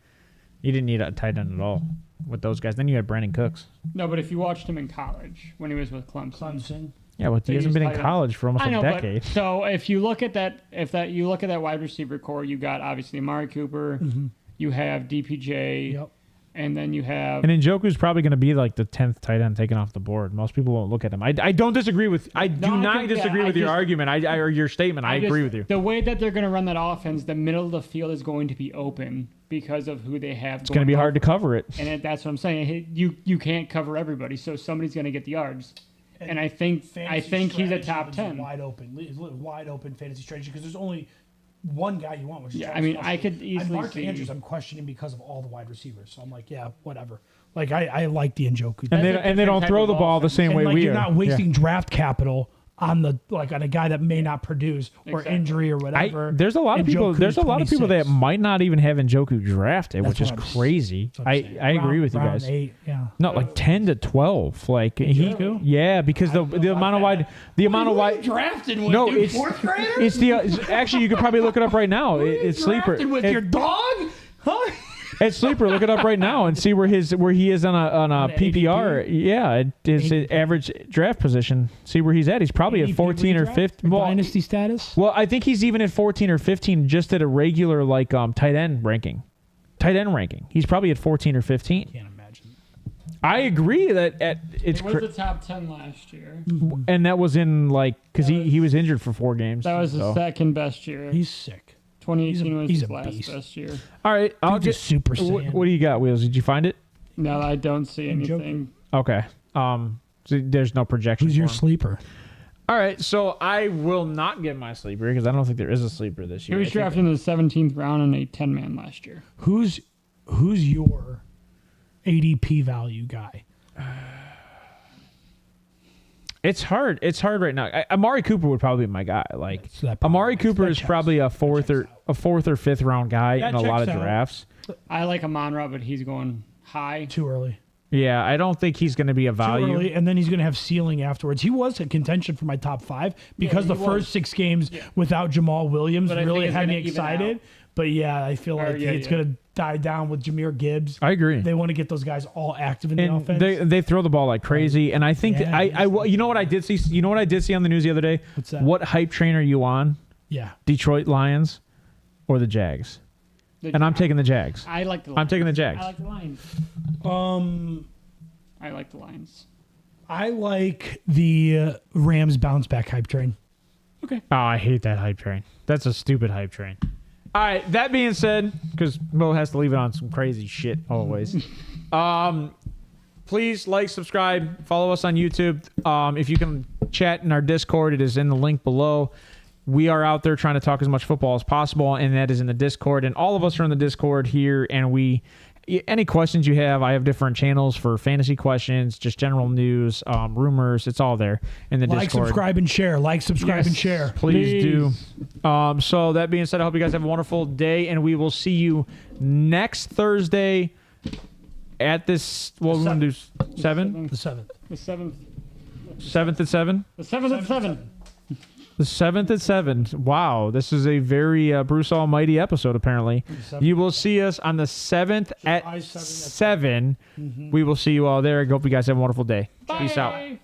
You didn't need a tight end at all with those guys. Then you had Brandon Cooks. No, but if you watched him in college when he was with Clemson. Yeah, but he They hasn't use been in tight ends. college for almost I know, a decade. but so if you look at that, you look at that wide receiver core, you got obviously Amari Cooper, you have DPJ, Yep. and then you have And Njoku's probably going to be like the 10th tight end taken off the board. Most people won't look at him. I don't disagree with. I do I not think disagree that- with your argument. Or your statement. I agree with you. The way that they're going to run that offense, the middle of the field is going to be open because of who they have. It's going to be hard to cover it. And that's what I'm saying. You can't cover everybody, so somebody's going to get the yards. And I think he's a top 10. Wide open fantasy strategy because there's only one guy you want. Which is Yeah, Travis I mean, Kelce. I could easily Mark see- Andrews. I'm questioning because of all the wide receivers. So I'm like, yeah, whatever. Like I like the Njoku. And they different don't type throw of the ball the offense. same And way like we you're are. not wasting draft capital on a guy that may not produce or Exactly. injury or whatever. There's a lot of people. Njoku's There's a lot of people that 26. might not even have Njoku drafted, which is what I'm- crazy. That's what I'm saying. I agree with you Round guys. 8, yeah. No, like 10 to 12. Like Njoku? yeah, because the amount of wide. drafted with No, you, it's fourth grader? actually you could probably look it up right now. It's sleeper. Drafted with your dog? Huh? It's sleeper. Look it up right now and see where he is on a PPR. ADP? Yeah, his average draft position. See where he's at. He's probably at 14 or 15. Well, Dynasty status? well, I think he's even at 14 or 15, just at a regular tight end ranking. Tight end ranking. He's probably at 14 or 15. Can't imagine. I agree that it's It was the top 10 last year. and that was in because he was injured for 4 games. That was the so. second best year. He's sick. 2018 was he's his a last beast. best year. All right, I'll Dude's a get Super Saiyan. What do you got, Wheels? Did you find it? No, I don't see anything. Okay. So there's no projection. Who's your for him. sleeper? All right, so I will not get my sleeper because I don't think there is a sleeper this He year. was drafted in the 17th round in a 10-man last year. Who's your ADP value guy? It's hard. It's hard right now. Amari Cooper would probably be my guy. Like that Amari probably- Cooper that is checks. probably a fourth or fifth round guy That in a lot of checks out. drafts. I like Amon-Ra, but he's going high. Too early. Yeah, I don't think he's going to be a Too value. early, and then he's going to have ceiling afterwards. He was in contention for my top 5 because Yeah, the he first was. 6 games without Jamal Williams But I really think it's had me gonna even excited. out. But yeah, I feel like yeah, it's yeah. going to die down with Jahmyr Gibbs. I agree. They want to get those guys all active in the And offense. they throw the ball like crazy, and I think Yeah, you know what I did see. You know what I did see on the news the other day. What's that? What hype train are you on? Yeah. Detroit Lions or the Jags? And I'm taking the Jags. I like the Lions. I'm taking the Jags. I like the Lions. I like the Lions. I like the Rams bounce back hype train. Okay. Oh, I hate that hype train. That's a stupid hype train. All right. That being said, because Mo has to leave it on some crazy shit always. Please like, subscribe, follow us on YouTube. If you can chat in our Discord, it is in the link below. We are out there trying to talk as much football as possible, and that is in the Discord. And all of us are in the Discord here, and any questions you have, I have different channels for fantasy questions, just general news, rumors. It's all there in the Like, Discord. subscribe, and share. Like, subscribe, and share. Please do. So that being said, I hope you guys have a wonderful day, and we will see you next Thursday at this. What we want to do? 7? The 7th. The 7th. 7th at 7? The 7th at 7. The 7th at 7. Wow, this is a very Bruce Almighty episode, apparently. You will see us on the 7th at 7. We will see you all there. I hope you guys have a wonderful day. Peace out. Bye.